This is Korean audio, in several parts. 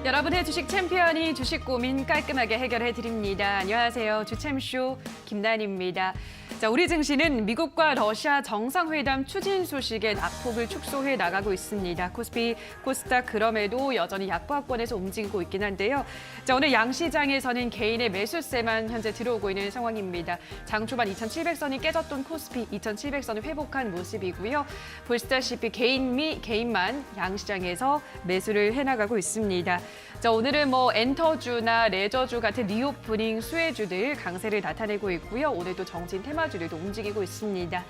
여러분의 주식 챔피언이 주식 고민 깔끔하게 해결해 드립니다. 안녕하세요. 주챔쇼 김난희입니다. 자, 우리 증시는 미국과 러시아 정상회담 추진 소식에 낙폭을 축소해 나가고 있습니다. 코스피, 코스닥 그럼에도 여전히 약보합권에서 움직이고 있긴 한데요. 자, 오늘 양시장에서는 개인의 매수세만 현재 들어오고 있는 상황입니다. 장 초반 2,700선이 깨졌던 코스피 2,700선을 회복한 모습이고요. 보시다시피 개인만 양시장에서 매수를 해나가고 있습니다. 자, 오늘은 엔터주나 레저주 같은 리오프닝 수혜주들 강세를 나타내고 있고요. 오늘도 정진 테마주들도 움직이고 있습니다.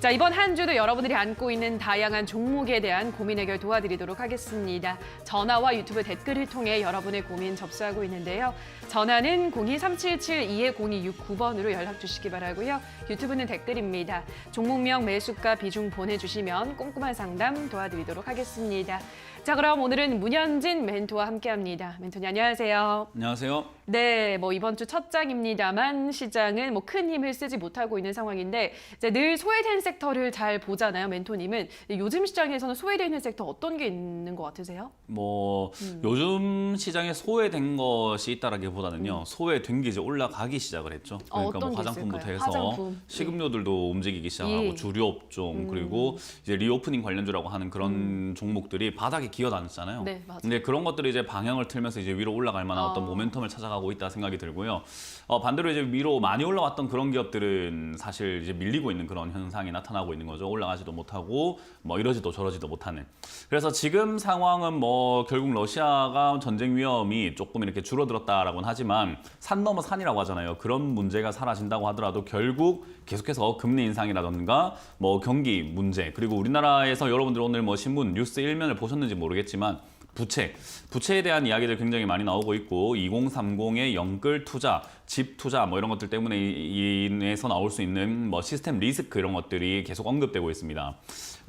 자, 이번 한 주도 여러분들이 안고 있는 다양한 종목에 대한 고민 해결 도와드리도록 하겠습니다. 전화와 유튜브 댓글을 통해 여러분의 고민 접수하고 있는데요. 전화는 02-377-220-269번으로 연락 주시기 바라고요. 유튜브는 댓글입니다. 종목명, 매수가, 비중 보내주시면 꼼꼼한 상담 도와드리도록 하겠습니다. 자, 그럼 오늘은 문현진 멘토와 함께합니다. 멘토님 안녕하세요. 안녕하세요. 네, 이번 주 첫 장입니다만 시장은 큰 힘을 쓰지 못하고 있는 상황인데 이제 늘 소외된 섹터를 잘 보잖아요, 멘토님은. 요즘 시장에서는 소외되는 섹터 어떤 게 있는 것 같으세요? 요즘 시장에 소외된 것이 있다라기보다는요. 소외된 게 이제 올라가기 시작을 했죠. 그러니까 어떤 게 화장품부터 있을까요? 해서 화장품. 식음료들도 움직이기 시작하고 예. 주류업종 그리고 이제 리오프닝 관련주라고 하는 그런 종목들이 바닥에 기어다녔잖아요. 네, 맞아요. 근데 그런 것들이 이제 방향을 틀면서 이제 위로 올라갈 만한 어떤 모멘텀을 찾아가고 있다 생각이 들고요. 반대로 이제 위로 많이 올라왔던 그런 기업들은 사실 이제 밀리고 있는 그런 현상이 나타나고 있는 거죠. 올라가지도 못하고 이러지도 저러지도 못하는. 그래서 지금 상황은 결국 러시아가 전쟁 위험이 조금 이렇게 줄어들었다라고는 하지만 산 넘어 산이라고 하잖아요. 그런 문제가 사라진다고 하더라도 결국 계속해서 금리 인상이라든가 경기 문제 그리고 우리나라에서 여러분들 오늘 신문 뉴스 일면을 보셨는지 모르겠지만 부채에 대한 이야기들 굉장히 많이 나오고 있고 2030의 영끌 투자, 집 투자 이런 것들 때문에 인해서 나올 수 있는 시스템 리스크 이런 것들이 계속 언급되고 있습니다.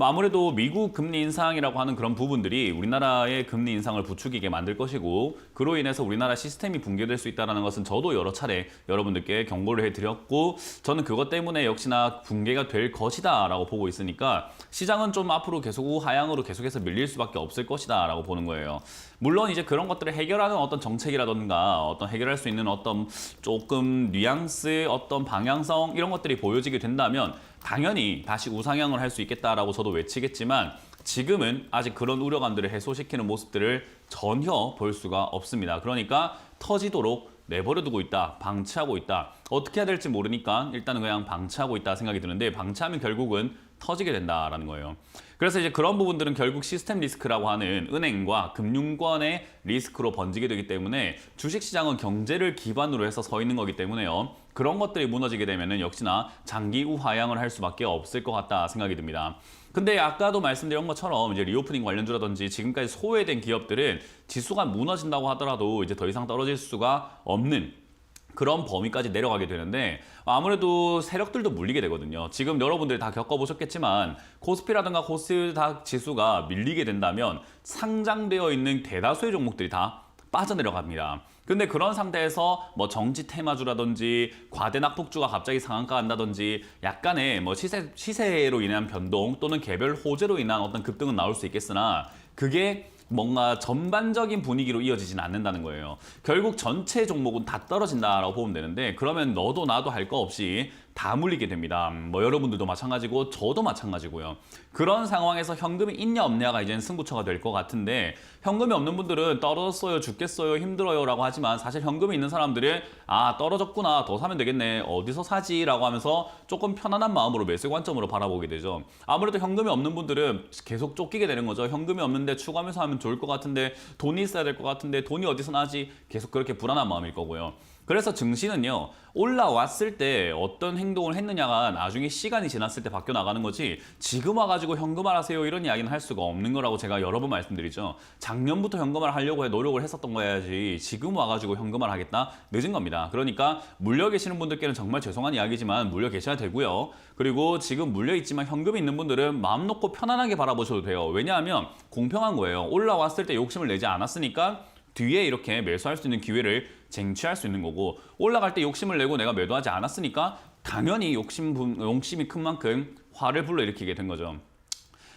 아무래도 미국 금리 인상이라고 하는 그런 부분들이 우리나라의 금리 인상을 부추기게 만들 것이고 그로 인해서 우리나라 시스템이 붕괴될 수 있다는 것은 저도 여러 차례 여러분들께 경고를 해드렸고 저는 그것 때문에 역시나 붕괴가 될 것이다 라고 보고 있으니까 시장은 좀 앞으로 계속 우하향으로 계속해서 밀릴 수밖에 없을 것이다 라고 보는 거예요. 물론 이제 그런 것들을 해결하는 어떤 정책이라든가 어떤 해결할 수 있는 어떤 조금 뉘앙스, 어떤 방향성 이런 것들이 보여지게 된다면 당연히 다시 우상향을 할 수 있겠다라고 저도 외치겠지만 지금은 아직 그런 우려감들을 해소시키는 모습들을 전혀 볼 수가 없습니다. 그러니까 터지도록 내버려두고 있다, 방치하고 있다. 어떻게 해야 될지 모르니까 일단은 그냥 방치하고 있다 생각이 드는데 방치하면 결국은 터지게 된다라는 거예요. 그래서 이제 그런 부분들은 결국 시스템 리스크라고 하는 은행과 금융권의 리스크로 번지게 되기 때문에 주식시장은 경제를 기반으로 해서 서 있는 거기 때문에요. 그런 것들이 무너지게 되면은 역시나 장기 우하향을 할 수밖에 없을 것 같다 생각이 듭니다. 근데 아까도 말씀드린 것처럼 이제 리오프닝 관련주라든지 지금까지 소외된 기업들은 지수가 무너진다고 하더라도 이제 더 이상 떨어질 수가 없는 그런 범위까지 내려가게 되는데 아무래도 세력들도 물리게 되거든요. 지금 여러분들이 다 겪어보셨겠지만 코스피라든가 코스닥 지수가 밀리게 된다면 상장되어 있는 대다수의 종목들이 다 빠져내려갑니다. 근데 그런 상태에서 정치 테마주라든지 과대 낙폭주가 갑자기 상한가 한다든지 약간의 시세로 인한 변동 또는 개별 호재로 인한 어떤 급등은 나올 수 있겠으나 그게 뭔가 전반적인 분위기로 이어지진 않는다는 거예요. 결국 전체 종목은 다 떨어진다라고 보면 되는데 그러면 너도 나도 할 거 없이 다 물리게 됩니다. 여러분들도 마찬가지고 저도 마찬가지고요. 그런 상황에서 현금이 있냐 없냐가 이제는 승부처가 될 것 같은데 현금이 없는 분들은 떨어졌어요, 죽겠어요, 힘들어요 라고 하지만 사실 현금이 있는 사람들은 떨어졌구나, 더 사면 되겠네, 어디서 사지? 라고 하면서 조금 편안한 마음으로 매수 관점으로 바라보게 되죠. 아무래도 현금이 없는 분들은 계속 쫓기게 되는 거죠. 현금이 없는데 추가 매수하면 좋을 것 같은데 돈이 있어야 될 것 같은데 돈이 어디서 나지? 계속 그렇게 불안한 마음일 거고요. 그래서 증시는요, 올라왔을 때 어떤 행동을 했느냐가 나중에 시간이 지났을 때 바뀌어 나가는 거지 지금 와가지고 현금화하세요 이런 이야기는 할 수가 없는 거라고 제가 여러 번 말씀드리죠. 작년부터 현금화를 하려고 노력을 했었던 거야지 지금 와가지고 현금화를 하겠다? 늦은 겁니다. 그러니까 물려 계시는 분들께는 정말 죄송한 이야기지만 물려 계셔야 되고요. 그리고 지금 물려 있지만 현금이 있는 분들은 마음 놓고 편안하게 바라보셔도 돼요. 왜냐하면 공평한 거예요. 올라왔을 때 욕심을 내지 않았으니까 뒤에 이렇게 매수할 수 있는 기회를 쟁취할 수 있는 거고 올라갈 때 욕심을 내고 내가 매도하지 않았으니까 당연히 욕심이 큰 만큼 화를 불러일으키게 된 거죠.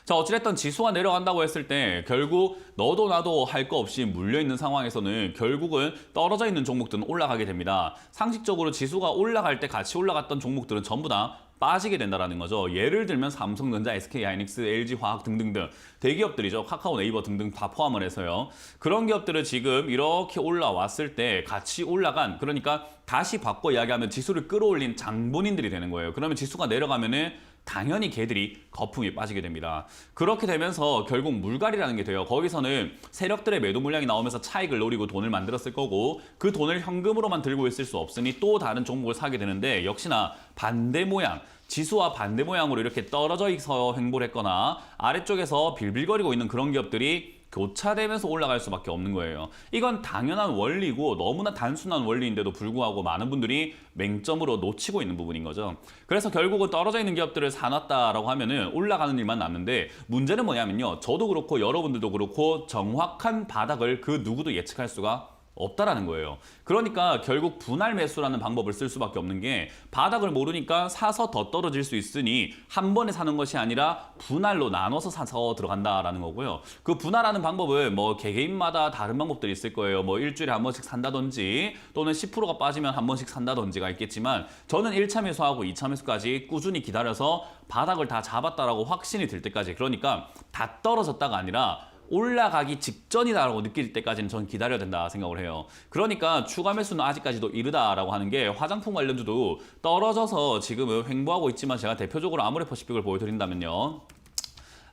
자, 어찌됐든 지수가 내려간다고 했을 때 결국 너도 나도 할 거 없이 물려있는 상황에서는 결국은 떨어져 있는 종목들은 올라가게 됩니다. 상식적으로 지수가 올라갈 때 같이 올라갔던 종목들은 전부 다 빠지게 된다는 거죠. 예를 들면 삼성전자, SK하이닉스, LG화학 등등등 대기업들이죠. 카카오, 네이버 등등 다 포함을 해서요. 그런 기업들을 지금 이렇게 올라왔을 때 같이 올라간, 그러니까 다시 바꿔 이야기하면 지수를 끌어올린 장본인들이 되는 거예요. 그러면 지수가 내려가면은 당연히 걔들이 거품이 빠지게 됩니다. 그렇게 되면서 결국 물갈이라는 게 돼요. 거기서는 세력들의 매도 물량이 나오면서 차익을 노리고 돈을 만들었을 거고 그 돈을 현금으로만 들고 있을 수 없으니 또 다른 종목을 사게 되는데 역시나 반대 모양, 지수와 반대 모양으로 이렇게 떨어져 있어 횡보를 했거나 아래쪽에서 빌빌거리고 있는 그런 기업들이 교차되면서 올라갈 수밖에 없는 거예요. 이건 당연한 원리고 너무나 단순한 원리인데도 불구하고 많은 분들이 맹점으로 놓치고 있는 부분인 거죠. 그래서 결국은 떨어져 있는 기업들을 사놨다라고 하면은 올라가는 일만 남는데 문제는 뭐냐면요. 저도 그렇고 여러분들도 그렇고 정확한 바닥을 그 누구도 예측할 수가 없다라는 거예요. 그러니까 결국 분할 매수라는 방법을 쓸 수밖에 없는 게 바닥을 모르니까 사서 더 떨어질 수 있으니 한 번에 사는 것이 아니라 분할로 나눠서 사서 들어간다라는 거고요. 그 분할하는 방법은 뭐 개개인마다 다른 방법들이 있을 거예요. 뭐 일주일에 한 번씩 산다든지 또는 10%가 빠지면 한 번씩 산다든지가 있겠지만 저는 1차 매수하고 2차 매수까지 꾸준히 기다려서 바닥을 다 잡았다라고 확신이 들 때까지, 그러니까 다 떨어졌다가 아니라 올라가기 직전이다라고 느낄 때까지는 전 기다려야 된다 생각을 해요. 그러니까 추가 매수는 아직까지도 이르다라고 하는 게 화장품 관련주도 떨어져서 지금은 횡보하고 있지만 제가 대표적으로 아모레퍼시픽을 보여드린다면요.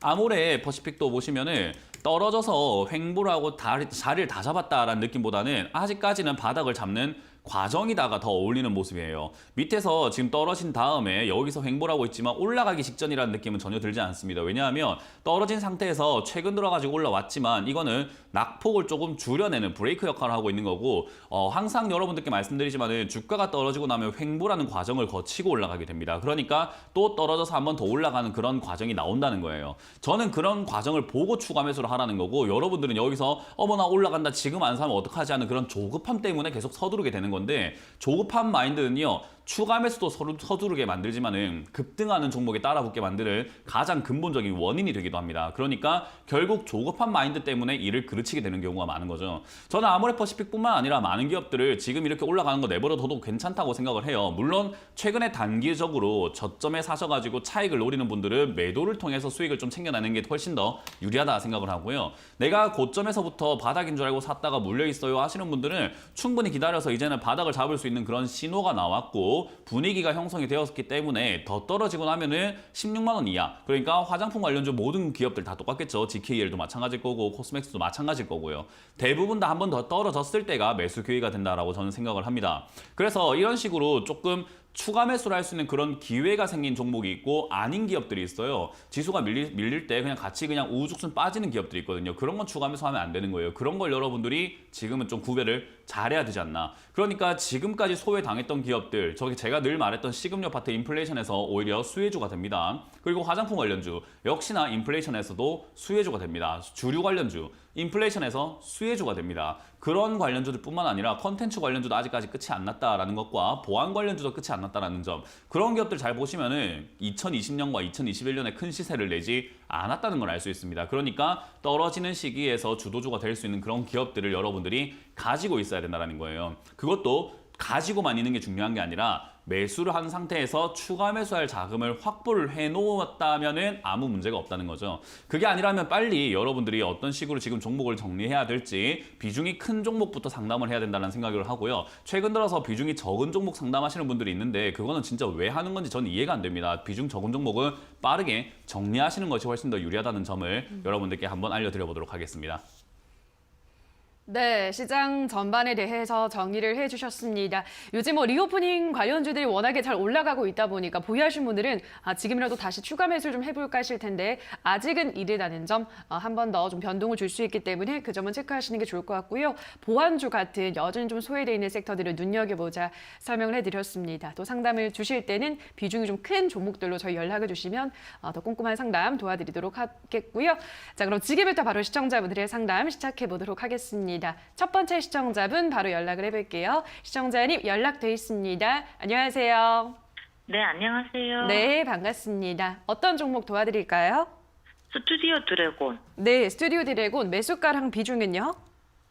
아모레퍼시픽도 보시면은 떨어져서 횡보를 하고 자리를 다 잡았다라는 느낌보다는 아직까지는 바닥을 잡는 과정이다가 더 어울리는 모습이에요. 밑에서 지금 떨어진 다음에 여기서 횡보를 하고 있지만 올라가기 직전이라는 느낌은 전혀 들지 않습니다. 왜냐하면 떨어진 상태에서 최근 들어가지고 올라왔지만 이거는 낙폭을 조금 줄여내는 브레이크 역할을 하고 있는 거고 항상 여러분들께 말씀드리지만 주가가 떨어지고 나면 횡보라는 과정을 거치고 올라가게 됩니다. 그러니까 또 떨어져서 한 번 더 올라가는 그런 과정이 나온다는 거예요. 저는 그런 과정을 보고 추가 매수를 하라는 거고 여러분들은 여기서 어머나 올라간다 지금 안 사면 어떡하지 하는 그런 조급함 때문에 계속 서두르게 되는 건데 조급한 마인드는요. 추가 매수도 서두르게 만들지만은 급등하는 종목에 따라붙게 만드는 가장 근본적인 원인이 되기도 합니다. 그러니까 결국 조급한 마인드 때문에 이를 그르치게 되는 경우가 많은 거죠. 저는 아모레퍼시픽뿐만 아니라 많은 기업들을 지금 이렇게 올라가는 거 내버려둬도 괜찮다고 생각을 해요. 물론 최근에 단기적으로 저점에 사셔가지고 차익을 노리는 분들은 매도를 통해서 수익을 좀 챙겨내는 게 훨씬 더 유리하다 생각을 하고요. 내가 고점에서부터 바닥인 줄 알고 샀다가 물려있어요 하시는 분들은 충분히 기다려서 이제는 바닥을 잡을 수 있는 그런 신호가 나왔고 분위기가 형성이 되었기 때문에 더 떨어지고 나면은 16만 원 이하, 그러니까 화장품 관련주 모든 기업들 다 똑같겠죠. GKL도 마찬가지일 거고 코스맥스도 마찬가지일 거고요. 대부분 다 한 번 더 떨어졌을 때가 매수 기회가 된다라고 저는 생각을 합니다. 그래서 이런 식으로 조금 추가 매수를 할 수 있는 그런 기회가 생긴 종목이 있고 아닌 기업들이 있어요. 지수가 밀릴 때 그냥 같이 그냥 우후죽순 빠지는 기업들이 있거든요. 그런 건 추가 매수하면 안 되는 거예요. 그런 걸 여러분들이 지금은 좀 구별을 잘해야 되지 않나. 그러니까 지금까지 소외당했던 기업들, 저기 제가 늘 말했던 식음료 파트 인플레이션에서 오히려 수혜주가 됩니다. 그리고 화장품 관련주 역시나 인플레이션에서도 수혜주가 됩니다. 주류 관련주 인플레이션에서 수혜주가 됩니다. 그런 관련주들 뿐만 아니라 컨텐츠 관련주도 아직까지 끝이 안 났다라는 것과 보안 관련주도 끝이 안 났다라는 점, 그런 기업들 잘 보시면은 2020년과 2021년에 큰 시세를 내지 않았다는 걸 알 수 있습니다. 그러니까 떨어지는 시기에서 주도주가 될 수 있는 그런 기업들을 여러분들이 가지고 있어야 된다는 거예요. 그것도 가지고만 있는 게 중요한 게 아니라 매수를 한 상태에서 추가 매수할 자금을 확보를 해놓았다면 아무 문제가 없다는 거죠. 그게 아니라면 빨리 여러분들이 어떤 식으로 지금 종목을 정리해야 될지 비중이 큰 종목부터 상담을 해야 된다는 생각을 하고요. 최근 들어서 비중이 적은 종목 상담하시는 분들이 있는데 그거는 진짜 왜 하는 건지 저는 이해가 안 됩니다. 비중 적은 종목은 빠르게 정리하시는 것이 훨씬 더 유리하다는 점을 여러분들께 한번 알려드려보도록 하겠습니다. 네, 시장 전반에 대해서 정리를 해주셨습니다. 요즘 리오프닝 관련주들이 워낙에 잘 올라가고 있다 보니까 보유하신 분들은 지금이라도 다시 추가 매수를 좀 해볼까 하실 텐데 아직은 이르다는 점 한 번 더 좀 변동을 줄 수 있기 때문에 그 점은 체크하시는 게 좋을 것 같고요. 보안주 같은 여전히 좀 소외되어 있는 섹터들을 눈여겨보자 설명을 해드렸습니다. 또 상담을 주실 때는 비중이 좀 큰 종목들로 저희 연락을 주시면 더 꼼꼼한 상담 도와드리도록 하겠고요. 자, 그럼 지금부터 바로 시청자분들의 상담 시작해보도록 하겠습니다. 첫 번째 시청자분 바로 연락을 해볼게요. 시청자님 연락돼 있습니다. 안녕하세요. 네, 안녕하세요. 네, 반갑습니다. 어떤 종목 도와드릴까요? 스튜디오 드래곤 네, 스튜디오 드래곤 매수가랑 비중은요?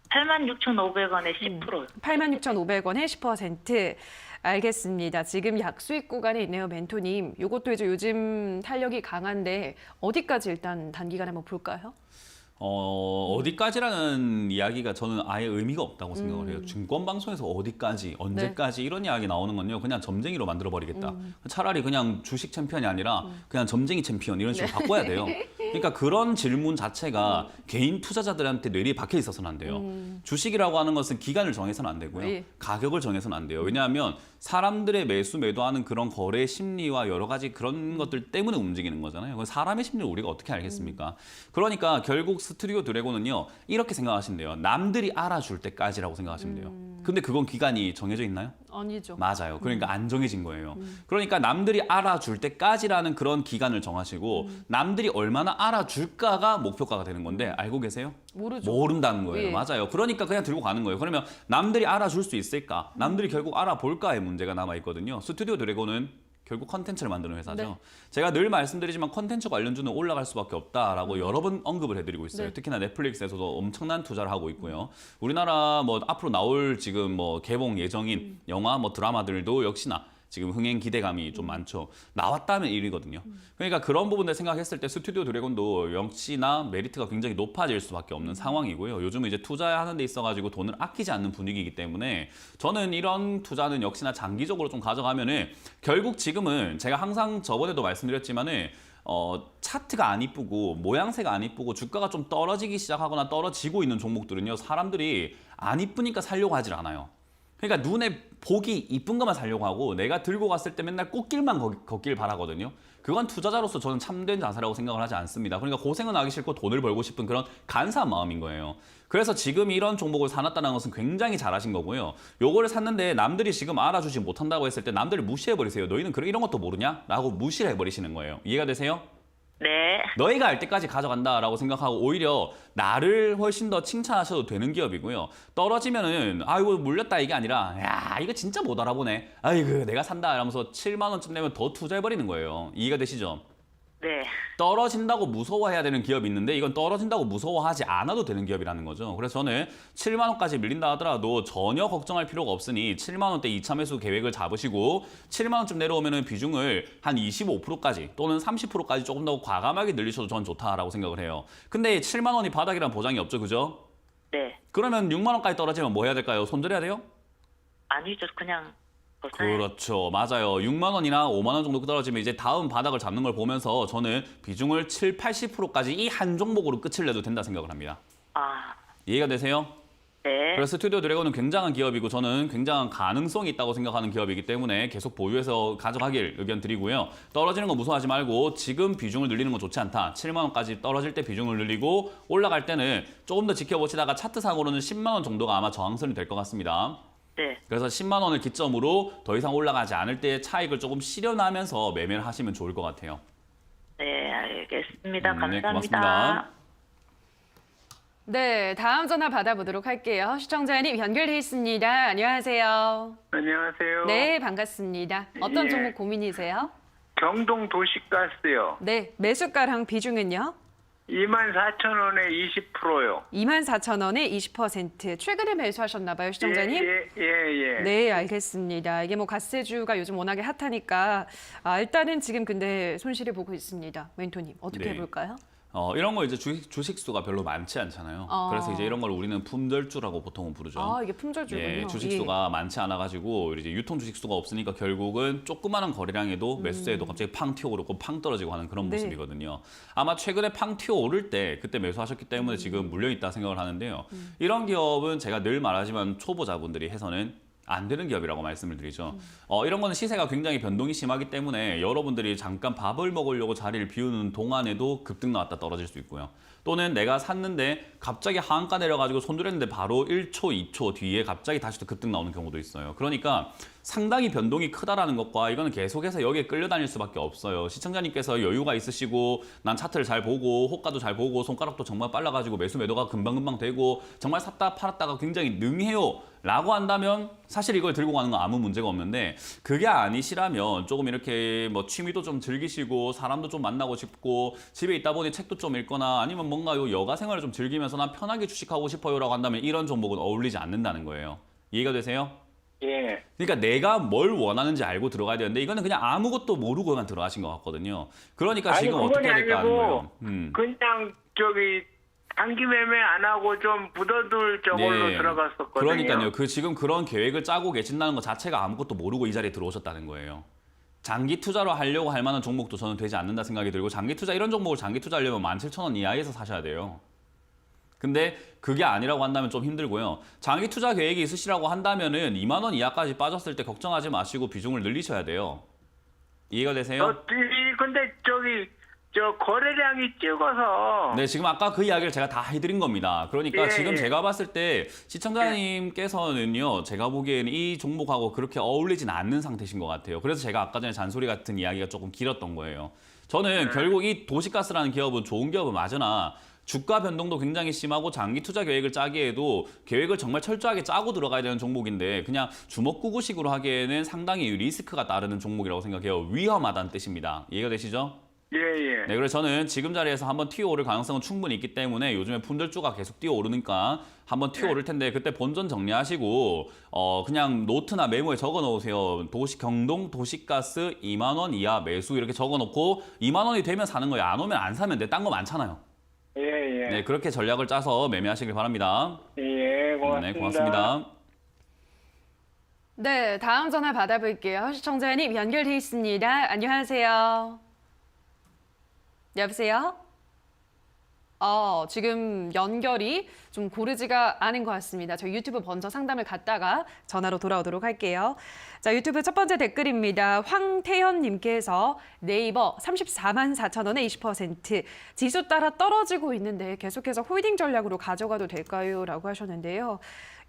86,500원에 10%요. 86,500원에 10%. 알겠습니다. 지금 약수익 구간에 있네요, 멘토님. 이것도 이제 요즘 탄력이 강한데 어디까지 일단 단기간에 한번 볼까요? 어디까지라는 이야기가 저는 아예 의미가 없다고 생각을 해요. 증권 방송에서 어디까지, 언제까지 이런 이야기 나오는 건요. 그냥 점쟁이로 만들어 버리겠다. 차라리 그냥 주식 챔피언이 아니라 그냥 점쟁이 챔피언 이런 식으로 바꿔야 돼요. 그러니까 그런 질문 자체가 개인 투자자들한테 뇌리에 박혀 있어서는 안 돼요. 주식이라고 하는 것은 기간을 정해서는 안 되고요. 예. 가격을 정해서는 안 돼요. 왜냐하면 사람들의 매수, 매도하는 그런 거래 심리와 여러 가지 그런 것들 때문에 움직이는 거잖아요. 그건 사람의 심리를 우리가 어떻게 알겠습니까? 그러니까 결국 스튜디오 드래곤은요. 이렇게 생각하시면 돼요. 남들이 알아줄 때까지라고 생각하시면 돼요. 근데 그건 기간이 정해져 있나요? 아니죠. 맞아요. 그러니까 안 정해진 거예요. 그러니까 남들이 알아줄 때까지라는 그런 기간을 정하시고 남들이 얼마나 알아줄까가 목표가가 되는 건데 알고 계세요? 모르죠. 모른다는 거예요. 예. 맞아요. 그러니까 그냥 들고 가는 거예요. 그러면 남들이 알아줄 수 있을까? 남들이 결국 알아볼까의 문제가 남아 있거든요. 스튜디오 드래곤은 결국 컨텐츠를 만드는 회사죠. 네. 제가 늘 말씀드리지만 컨텐츠 관련주는 올라갈 수밖에 없다라고 여러 번 언급을 해드리고 있어요. 네. 특히나 넷플릭스에서도 엄청난 투자를 하고 있고요. 우리나라 뭐 앞으로 나올 지금 뭐 개봉 예정인 영화 뭐 드라마들도 역시나 지금 흥행 기대감이 좀 많죠. 나왔다면 1위거든요. 그러니까 그런 부분들 생각했을 때 스튜디오 드래곤도 역시나 메리트가 굉장히 높아질 수밖에 없는 상황이고요. 요즘은 이제 투자하는 데 있어가지고 돈을 아끼지 않는 분위기이기 때문에 저는 이런 투자는 역시나 장기적으로 좀 가져가면은 결국 지금은 제가 항상 저번에도 말씀드렸지만은 차트가 안 이쁘고 모양새가 안 이쁘고 주가가 좀 떨어지기 시작하거나 떨어지고 있는 종목들은요. 사람들이 안 이쁘니까 살려고 하질 않아요. 그러니까 눈에 보기 이쁜 것만 사려고 하고 내가 들고 갔을 때 맨날 꽃길만 걷길 바라거든요. 그건 투자자로서 저는 참된 자세라고 생각을 하지 않습니다. 그러니까 고생은 하기 싫고 돈을 벌고 싶은 그런 간사한 마음인 거예요. 그래서 지금 이런 종목을 사놨다는 것은 굉장히 잘하신 거고요. 요거를 샀는데 남들이 지금 알아주지 못한다고 했을 때 남들을 무시해버리세요. 너희는 이런 것도 모르냐? 라고 무시를 해버리시는 거예요. 이해가 되세요? 네. 너희가 알 때까지 가져간다라고 생각하고 오히려 나를 훨씬 더 칭찬하셔도 되는 기업이고요. 떨어지면은 아이고 물렸다 이게 아니라 야 이거 진짜 못 알아보네. 아이고 내가 산다 이러면서 7만 원쯤 내면 더 투자해버리는 거예요. 이해가 되시죠? 네. 떨어진다고 무서워해야 되는 기업이 있는데 이건 떨어진다고 무서워하지 않아도 되는 기업이라는 거죠. 그래서 저는 7만 원까지 밀린다 하더라도 전혀 걱정할 필요가 없으니 7만 원대 2차 매수 계획을 잡으시고 7만 원쯤 내려오면 비중을 한 25%까지 또는 30%까지 조금 더 과감하게 늘리셔도 전 좋다라고 생각을 해요. 근데 7만 원이 바닥이란 보장이 없죠. 그죠? 네. 그러면 6만 원까지 떨어지면 뭐 해야 될까요? 손절해야 돼요? 아니죠. 그냥 벗어나요. 그렇죠. 맞아요. 6만 원이나 5만 원 정도 떨어지면 이제 다음 바닥을 잡는 걸 보면서 저는 비중을 7, 80%까지 이 한 종목으로 끝을 내도 된다 생각을 합니다. 아, 이해가 되세요? 네. 그래서 스튜디오 드래곤은 굉장한 기업이고 저는 굉장한 가능성이 있다고 생각하는 기업이기 때문에 계속 보유해서 가져가길 의견 드리고요. 떨어지는 거 무서워하지 말고 지금 비중을 늘리는 건 좋지 않다. 7만 원까지 떨어질 때 비중을 늘리고 올라갈 때는 조금 더 지켜보시다가 차트상으로는 10만 원 정도가 아마 저항선이 될 것 같습니다. 네. 그래서 10만 원을 기점으로 더 이상 올라가지 않을 때의 차익을 조금 실현하면서 매매를 하시면 좋을 것 같아요. 네, 알겠습니다. 네, 감사합니다. 고맙습니다. 네, 다음 전화 받아보도록 할게요. 시청자님 연결돼 있습니다. 안녕하세요. 안녕하세요. 네, 반갑습니다. 어떤 예. 종목 고민이세요? 경동 도시가스요. 네, 매수가랑 비중은요? 24,000원에 20%요. 24,000원에 20%. 최근에 매수하셨나 봐요, 시청자님? 예. 네, 알겠습니다. 이게 뭐 가스주가 요즘 워낙에 핫하니까 일단은 지금 근데 손실을 보고 있습니다. 멘토님, 어떻게 네. 해볼까요? 이런 거 이제 주식수가 별로 많지 않잖아요. 그래서 이제 이런 걸 우리는 품절주라고 보통은 부르죠. 이게 품절주군요. 예, 주식수가 많지 않아가지고 이제 유통 주식수가 없으니까 결국은 조그마한 거래량에도 매수세에도 갑자기 팡 튀어오르고 팡 떨어지고 하는 그런 네. 모습이거든요. 아마 최근에 팡 튀어오를 때 그때 매수하셨기 때문에 지금 물려있다 생각을 하는데요. 이런 기업은 제가 늘 말하지만 초보자분들이 해서는 안 되는 기업이라고 말씀을 드리죠. 이런 거는 시세가 굉장히 변동이 심하기 때문에 여러분들이 잠깐 밥을 먹으려고 자리를 비우는 동안에도 급등 나왔다 떨어질 수 있고요. 또는 내가 샀는데 갑자기 하한가 내려가지고 손절했는데 바로 1초, 2초 뒤에 갑자기 다시 또 급등 나오는 경우도 있어요. 그러니까 상당히 변동이 크다라는 것과 이거는 계속해서 여기에 끌려다닐 수밖에 없어요. 시청자님께서 여유가 있으시고 난 차트를 잘 보고 호가도 잘 보고 손가락도 정말 빨라가지고 매수 매도가 금방금방 되고 정말 샀다 팔았다가 굉장히 능해요 라고 한다면 사실 이걸 들고 가는 건 아무 문제가 없는데 그게 아니시라면 조금 이렇게 뭐 취미도 좀 즐기시고 사람도 좀 만나고 싶고 집에 있다 보니 책도 좀 읽거나 아니면 뭔가 요 여가 생활을 좀 즐기면서 난 편하게 주식하고 싶어요 라고 한다면 이런 종목은 어울리지 않는다는 거예요. 이해가 되세요? 예. 그러니까 내가 뭘 원하는지 알고 들어가야 되는데 이거는 그냥 아무것도 모르고만 들어가신 것 같거든요. 그러니까 아니, 지금 그건 어떻게 해야 될까 하는 아니고 거예요. 그냥 저기 단기 매매 안 하고 좀 묻어둘 저걸로 네. 들어갔었거든요. 그러니까요. 지금 그런 계획을 짜고 계신다는 것 자체가 아무것도 모르고 이 자리에 들어오셨다는 거예요. 장기 투자로 하려고 할 만한 종목도 저는 되지 않는다 생각이 들고 장기 투자 이런 종목을 장기 투자하려면 17,000원 이하에서 사셔야 돼요. 근데 그게 아니라고 한다면 좀 힘들고요. 장기 투자 계획이 있으시라고 한다면은 2만 원 이하까지 빠졌을 때 걱정하지 마시고 비중을 늘리셔야 돼요. 이해가 되세요? 근데 저기 저 거래량이 적어서 네, 지금 아까 그 이야기를 제가 다 해드린 겁니다. 그러니까 예, 지금 예. 제가 봤을 때 시청자님께서는요, 제가 보기에는 이 종목하고 그렇게 어울리진 않는 상태신 것 같아요. 그래서 제가 아까 전에 잔소리 같은 이야기가 조금 길었던 거예요. 저는 결국 이 도시가스라는 기업은 좋은 기업은 맞으나 주가 변동도 굉장히 심하고 장기 투자 계획을 짜기에도 계획을 정말 철저하게 짜고 들어가야 되는 종목인데 그냥 주먹구구식으로 하기에는 상당히 리스크가 따르는 종목이라고 생각해요. 위험하다는 뜻입니다. 이해가 되시죠? 예예. 네, 그래서 저는 지금 자리에서 한번 튀어오를 가능성은 충분히 있기 때문에 요즘에 분들주가 계속 뛰어오르니까 한번 튀어오를 텐데 그때 본전 정리하시고 그냥 노트나 메모에 적어 놓으세요. 경동 도시가스 2만 원 이하 매수 이렇게 적어 놓고 2만 원이 되면 사는 거예요. 안 오면 안 사면 돼. 딴 거 많잖아요. 예예. 네, 그렇게 전략을 짜서 매매하시길 바랍니다. 예, 고맙습니다. 네, 고맙습니다. 네, 다음 전화 받아볼게요. 시청자님 연결돼 있습니다. 안녕하세요. 여보세요? 지금 연결이 좀 고르지가 않은 것 같습니다. 저희 유튜브 먼저 상담을 갔다가 전화로 돌아오도록 할게요. 자, 유튜브 첫 번째 댓글입니다. 황태현님께서 네이버 34만 4천 원에 20% 지수 따라 떨어지고 있는데 계속해서 홀딩 전략으로 가져가도 될까요? 라고 하셨는데요.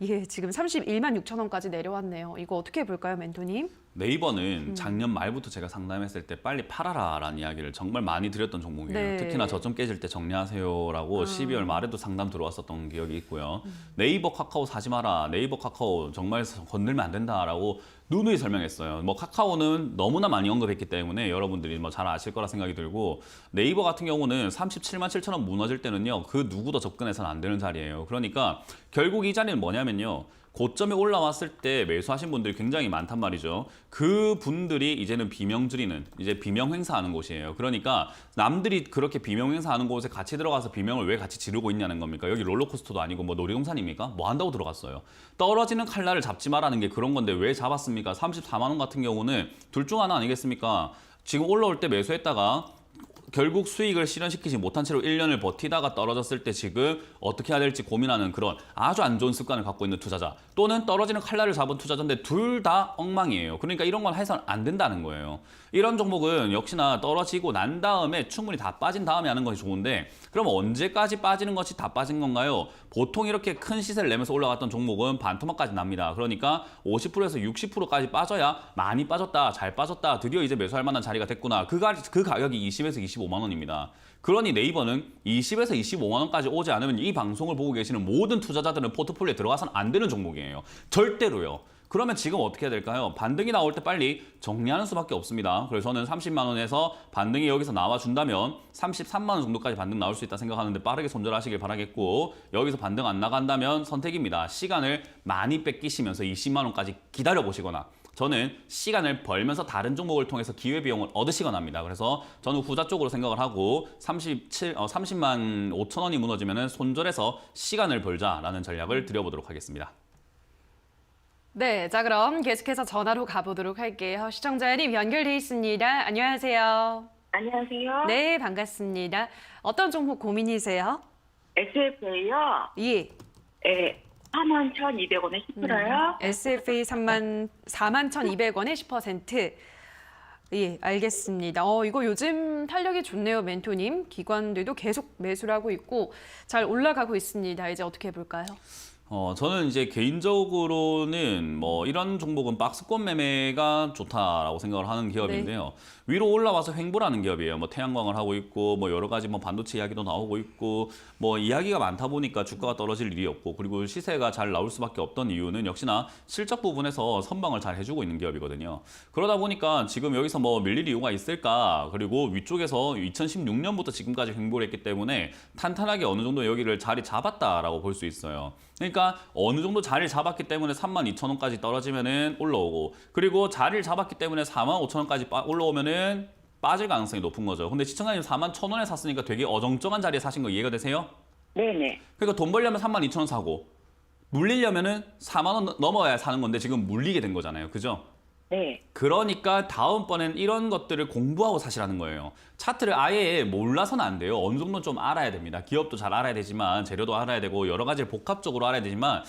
예, 지금 31만 6천 원까지 내려왔네요. 이거 어떻게 볼까요, 멘토님? 네이버는 작년 말부터 제가 상담했을 때 빨리 팔아라라는 이야기를 정말 많이 드렸던 종목이에요. 네. 특히나 저점 깨질 때 정리하세요라고 12월 말에도 상담 들어왔었던 기억이 있고요. 네이버 카카오 사지 마라. 네이버 카카오 정말 건들면 안 된다라고 누누이 설명했어요. 뭐 카카오는 너무나 많이 언급했기 때문에 여러분들이 뭐 잘 아실 거라 생각이 들고 네이버 같은 경우는 37만 7천 원 무너질 때는요. 그 누구도 접근해서는 안 되는 자리예요. 그러니까 결국 이 자리는 뭐냐면요. 고점에 올라왔을 때 매수하신 분들이 굉장히 많단 말이죠. 그 분들이 이제는 비명 지르는, 이제 비명 행사하는 곳이에요. 그러니까 남들이 그렇게 비명 행사하는 곳에 같이 들어가서 비명을 왜 같이 지르고 있냐는 겁니까? 여기 롤러코스터도 아니고 뭐 놀이동산입니까? 뭐 한다고 들어갔어요. 떨어지는 칼날을 잡지 마라는 게 그런 건데 왜 잡았습니까? 34만 원 같은 경우는 둘 중 하나 아니겠습니까? 지금 올라올 때 매수했다가 결국 수익을 실현시키지 못한 채로 1년을 버티다가 떨어졌을 때 지금 어떻게 해야 될지 고민하는 그런 아주 안 좋은 습관을 갖고 있는 투자자 또는 떨어지는 칼날을 잡은 투자자인데 둘 다 엉망이에요. 그러니까 이런 건 해서는 안 된다는 거예요. 이런 종목은 역시나 떨어지고 난 다음에 충분히 다 빠진 다음에 하는 것이 좋은데 그럼 언제까지 빠지는 것이 다 빠진 건가요? 보통 이렇게 큰 시세를 내면서 올라갔던 종목은 반토막까지 납니다. 그러니까 50%에서 60%까지 빠져야 많이 빠졌다, 잘 빠졌다, 드디어 이제 매수할 만한 자리가 됐구나. 그 가격이 20에서 25만 원입니다. 그러니 네이버는 20에서 25만 원까지 오지 않으면 이 방송을 보고 계시는 모든 투자자들은 포트폴리오에 들어가서는 안 되는 종목이에요. 절대로요. 그러면 지금 어떻게 해야 될까요? 반등이 나올 때 빨리 정리하는 수밖에 없습니다. 그래서 저는 30만 원에서 반등이 여기서 나와준다면 33만 원 정도까지 반등 나올 수 있다 생각하는데 빠르게 손절하시길 바라겠고 여기서 반등 안 나간다면 선택입니다. 시간을 많이 뺏기시면서 20만 원까지 기다려보시거나 저는 시간을 벌면서 다른 종목을 통해서 기회비용을 얻으시거나 합니다. 그래서 저는 후자 쪽으로 생각을 하고 30만 5천 원이 무너지면 손절해서 시간을 벌자라는 전략을 드려보도록 하겠습니다. 네, 자 그럼 계속해서 전화로 가보도록 할게요. 시청자님 연결돼 있습니다. 안녕하세요. 안녕하세요. 네, 반갑습니다. 어떤 종목 고민이세요? SFA요. 예. 예. 41,200원에 10%요. SFA 4만 1,200원에 10%. 예, 알겠습니다. 이거 요즘 탄력이 좋네요, 멘토님. 기관들도 계속 매수를 하고 있고 잘 올라가고 있습니다. 이제 어떻게 해볼까요? 저는 이제 개인적으로는 뭐 이런 종목은 박스권 매매가 좋다라고 생각을 하는 기업인데요. 위로 올라와서 횡보라는 기업이에요. 뭐 태양광을 하고 있고 뭐 여러 가지 뭐 반도체 이야기도 나오고 있고 뭐 이야기가 많다 보니까 주가가 떨어질 일이 없고 그리고 시세가 잘 나올 수밖에 없던 이유는 역시나 실적 부분에서 선방을 잘 해주고 있는 기업이거든요. 그러다 보니까 지금 여기서 뭐 밀릴 이유가 있을까? 그리고 위쪽에서 2016년부터 지금까지 횡보를 했기 때문에 탄탄하게 어느 정도 여기를 자리 잡았다라고 볼 수 있어요. 그러니까 어느 정도 자리를 잡았기 때문에 32,000원까지 떨어지면은 올라오고 그리고 자리를 잡았기 때문에 45,000원까지 올라오면은 빠질 가능성이 높은 거죠. 근데 시청자님 41,000원에 샀으니까 되게 어정쩡한 자리에 사신 거 이해가 되세요? 네네. 그러니까 돈 벌려면 32,000원 사고 물리려면은 4만 원 넘어야 사는 건데 지금 물리게 된 거잖아요. 그죠? 네. 그러니까 다음번엔 이런 것들을 공부하고 사시라는 거예요. 차트를 아예 몰라서는 안 돼요. 어느 정도 좀 알아야 됩니다. 기업도 잘 알아야 되지만 재료도 알아야 되고 여러 가지를 복합적으로 알아야 되지만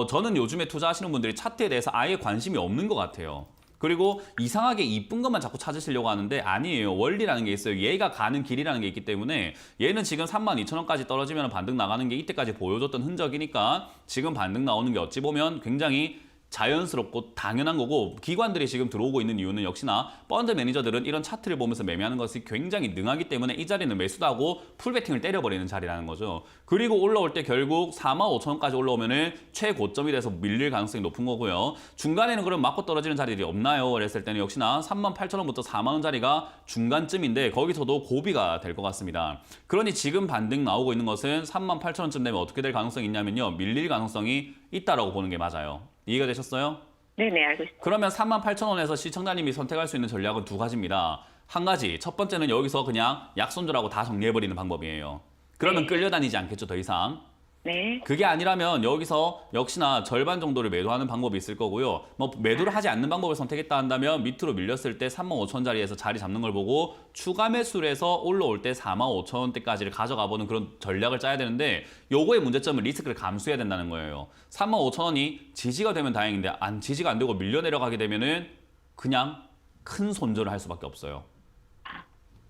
저는 요즘에 투자하시는 분들이 차트에 대해서 아예 관심이 없는 것 같아요. 그리고 이상하게 이쁜 것만 자꾸 찾으시려고 하는데 아니에요. 원리라는 게 있어요. 얘가 가는 길이라는 게 있기 때문에 얘는 지금 32,000원까지 떨어지면 반등 나가는 게 이때까지 보여줬던 흔적이니까 지금 반등 나오는 게 어찌 보면 굉장히 자연스럽고 당연한 거고 기관들이 지금 들어오고 있는 이유는 역시나 펀드 매니저들은 이런 차트를 보면서 매매하는 것이 굉장히 능하기 때문에 이 자리는 매수도 하고 풀베팅을 때려버리는 자리라는 거죠. 그리고 올라올 때 결국 45,000원까지 올라오면은 최고점이 돼서 밀릴 가능성이 높은 거고요. 중간에는 그럼 맞고 떨어지는 자리들이 없나요? 그랬을 때는 역시나 38,000원부터 4만원 자리가 중간쯤인데 거기서도 고비가 될 것 같습니다. 그러니 지금 반등 나오고 있는 것은 38,000원쯤 되면 어떻게 될 가능성이 있냐면요. 밀릴 가능성이 있다라고 보는 게 맞아요. 이해가 되셨어요? 네네, 알고 있습니다. 그러면 38,000원에서 시청자님이 선택할 수 있는 전략은 두 가지입니다. 한 가지, 첫 번째는 여기서 그냥 약손절하고 다 정리해버리는 방법이에요. 그러면 끌려다니지 않겠죠, 더 이상. 네. 그게 아니라면 여기서 역시나 절반 정도를 매도하는 방법이 있을 거고요. 뭐 매도를 하지 않는 방법을 선택했다 한다면 밑으로 밀렸을 때 35,000원짜리에서 자리 잡는 걸 보고 추가 매수를 해서 올라올 때 45,000원대까지를 가져가 보는 그런 전략을 짜야 되는데 요거의 문제점은 리스크를 감수해야 된다는 거예요. 35,000원이 지지가 되면 다행인데 지지가 안 되고 밀려 내려가게 되면은 그냥 큰 손절을 할 수밖에 없어요.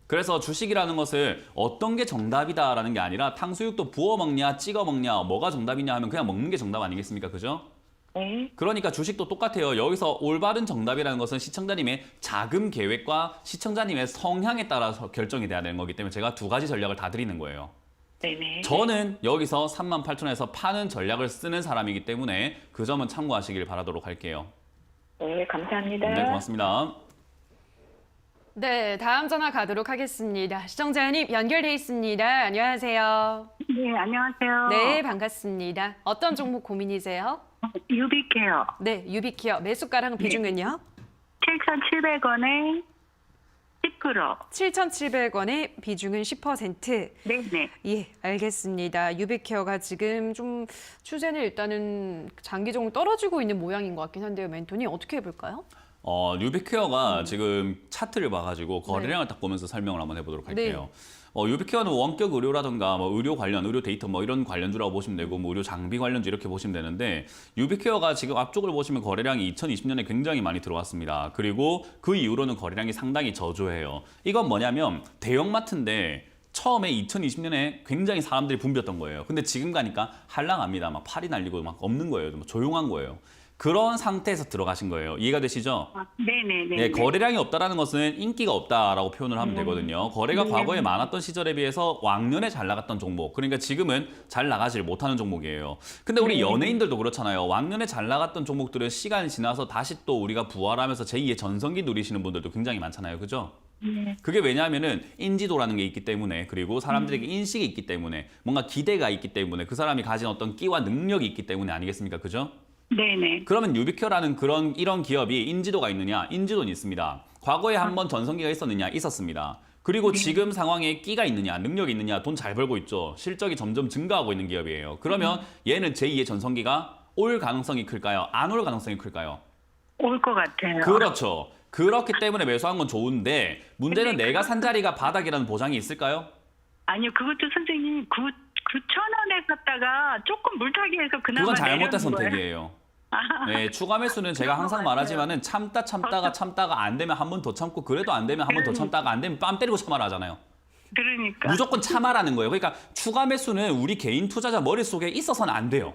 그래서 주식이라는 것을 어떤 게 정답이다라는 게 아니라 탕수육도 부어 먹냐 찍어 먹냐 뭐가 정답이냐 하면 그냥 먹는 게 정답 아니겠습니까? 그죠? 네. 그러니까 주식도 똑같아요. 여기서 올바른 정답이라는 것은 시청자님의 자금 계획과 시청자님의 성향에 따라서 결정이 돼야 되는 거기 때문에 제가 두 가지 전략을 다 드리는 거예요. 네네. 저는 여기서 38,000원에서 파는 전략을 쓰는 사람이기 때문에 그 점은 참고하시길 바라도록 할게요. 네, 감사합니다. 네, 고맙습니다. 네, 다음 전화 가도록 하겠습니다. 시청자님 연결돼 있습니다. 안녕하세요. 네, 안녕하세요. 네, 반갑습니다. 어떤 종목 고민이세요? 유비케어 네, 유비키어 매수가랑 비중은요? 7,700원에 10%. 7,700원에 비중은 10%. 네네. 예, 알겠습니다. 유비케어가 지금 좀 추세는 일단은 장기적으로 떨어지고 있는 모양인 것 같긴 한데요. 멘토니 어떻게 해볼까요? 유비케어가 지금 차트를 봐가지고 거래량을 딱 보면서 설명을 한번 해보도록 할게요. 유비케어는 원격 의료라든가 뭐 의료 관련, 의료 데이터 뭐 이런 관련주라고 보시면 되고 뭐 의료 장비 관련주 이렇게 보시면 되는데 유비케어가 지금 앞쪽을 보시면 거래량이 2020년에 굉장히 많이 들어왔습니다. 그리고 그 이후로는 거래량이 상당히 저조해요. 이건 뭐냐면 대형마트인데 처음에 2020년에 굉장히 사람들이 붐볐던 거예요. 근데 지금 가니까 한량합니다. 막 팔이 날리고 막 없는 거예요. 막 조용한 거예요. 그런 상태에서 들어가신 거예요. 이해가 되시죠? 네네네. 네, 거래량이 없다라는 것은 인기가 없다라고 표현을 하면 되거든요. 거래가 과거에 많았던 시절에 비해서 왕년에 잘 나갔던 종목, 그러니까 지금은 잘 나가질 못하는 종목이에요. 근데 우리 연예인들도 그렇잖아요. 왕년에 잘 나갔던 종목들은 시간이 지나서 다시 또 우리가 부활하면서 제2의 전성기 누리시는 분들도 굉장히 많잖아요. 그죠? 그게 왜냐하면은 인지도라는 게 있기 때문에 그리고 사람들에게 인식이 있기 때문에 뭔가 기대가 있기 때문에 그 사람이 가진 어떤 끼와 능력이 있기 때문에 아니겠습니까? 그죠? 네네. 그러면 유비케어라는 이런 기업이 인지도가 있느냐? 인지도는 있습니다. 과거에 한번 전성기가 있었느냐? 있었습니다. 그리고 지금 상황에 끼가 있느냐? 능력이 있느냐? 돈 잘 벌고 있죠. 실적이 점점 증가하고 있는 기업이에요. 그러면 얘는 제2의 전성기가 올 가능성이 클까요? 안 올 가능성이 클까요? 올 것 같아요. 그렇죠. 그렇기 때문에 매수한 건 좋은데 문제는 근데 내가 산 자리가 바닥이라는 보장이 있을까요? 아니요, 그것도 선생님 9,000원에 샀다가 조금 물타기 해서 그나마 그건 잘못된 내려온 거예요. 선택이에요. 네, 추가 매수는 제가 그런 것 항상 같아요. 말하지만은 참다가 안 되면 한 번 더 참고 그래도 안 되면 한 번 더 참다가 안 되면 뺨 때리고 참아라 하잖아요. 그러니까. 무조건 참아라는 거예요. 그러니까 추가 매수는 우리 개인 투자자 머릿속에 있어서는 안 돼요.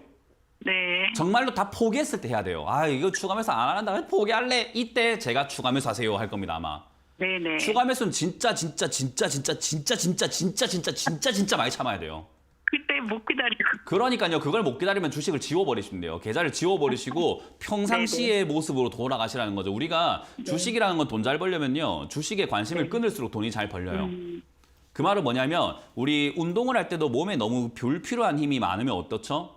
네. 정말로 다 포기했을 때 해야 돼요. 아, 이거 추가 매수 안 한다. 포기할래. 이때 제가 추가 매수 하세요 할 겁니다, 아마. 네네. 추가 매수는 진짜 많이 참아야 돼요. 그때 못 기다리고. 그러니까요. 그걸 못 기다리면 주식을 지워버리시면 돼요. 계좌를 지워버리시고 평상시의 모습으로 돌아가시라는 거죠. 우리가 주식이라는 건 돈 잘 벌려면요. 주식에 관심을 끊을수록 돈이 잘 벌려요. 그 말은 뭐냐면 우리 운동을 할 때도 몸에 너무 불필요한 힘이 많으면 어떻죠?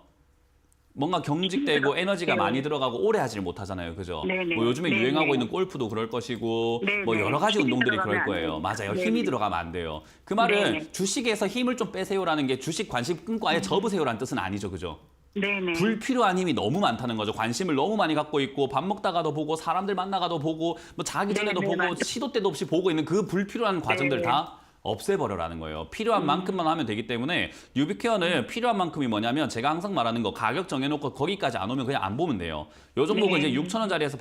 뭔가 경직되고 에너지가 많이 들어가고 오래 하지를 못하잖아요. 그죠? 네네. 뭐 요즘에 네네. 유행하고 있는 골프도 그럴 것이고 네네. 뭐 여러 가지 힘이 운동들이 들어가면 그럴 안 거예요. 돼요. 맞아요. 네네. 힘이 들어가면 안 돼요. 그 말은 네네. 주식에서 힘을 좀 빼세요라는 게 주식 관심 끊고 아예 접으세요라는 뜻은 아니죠. 그죠? 네네. 불필요한 힘이 너무 많다는 거죠. 관심을 너무 많이 갖고 있고 밥 먹다가도 보고 사람들 만나가도 보고 뭐 자기 전에도 네네, 보고 맞아요. 시도 때도 없이 보고 있는 그 불필요한 과정들 네네. 다 없애버려라는 거예요. 필요한 만큼만 하면 되기 때문에 유비케어는 필요한 만큼이 뭐냐면 제가 항상 말하는 거 가격 정해놓고 거기까지 안 오면 그냥 안 보면 돼요. 요 종목은 네. 이제 6,000원짜리에서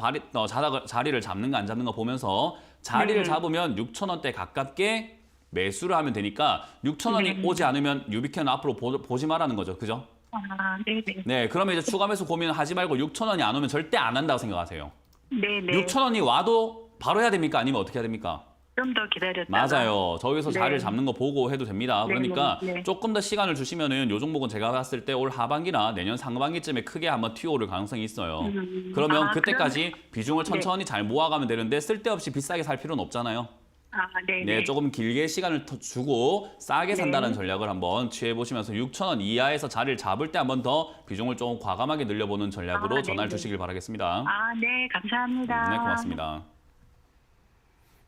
자리를 잡는 거 안 잡는 거 보면서 자리를 네. 잡으면 6,000원대 가깝게 매수를 하면 되니까 6,000원이 오지 않으면 유비케어는 앞으로 보지 말라는 거죠. 그죠? 아, 네네. 네, 그러면 이제 추가 매수 고민하지 말고 6,000원이 안 오면 절대 안 한다고 생각하세요. 네네. 6,000원이 와도 바로 해야 됩니까? 아니면 어떻게 해야 됩니까? 좀 더 기다렸다가. 맞아요. 저기서 네. 자리를 잡는 거 보고 해도 됩니다. 네, 그러니까 네. 조금 더 시간을 주시면은 요 종목은 제가 봤을 때 올 하반기나 내년 상반기쯤에 크게 한번 튀어 오를 가능성이 있어요. 그러면 아, 그때까지 비중을 네. 천천히 잘 모아가면 되는데 쓸데없이 비싸게 살 필요는 없잖아요. 아, 네네. 네, 조금 길게 시간을 더 주고 싸게 산다는 전략을 한번 취해 보시면서 6,000원 이하에서 자리를 잡을 때 한번 더 비중을 좀 과감하게 늘려보는 전략으로 아, 전화를 네네. 주시길 바라겠습니다. 아, 네. 감사합니다. 네, 고맙습니다.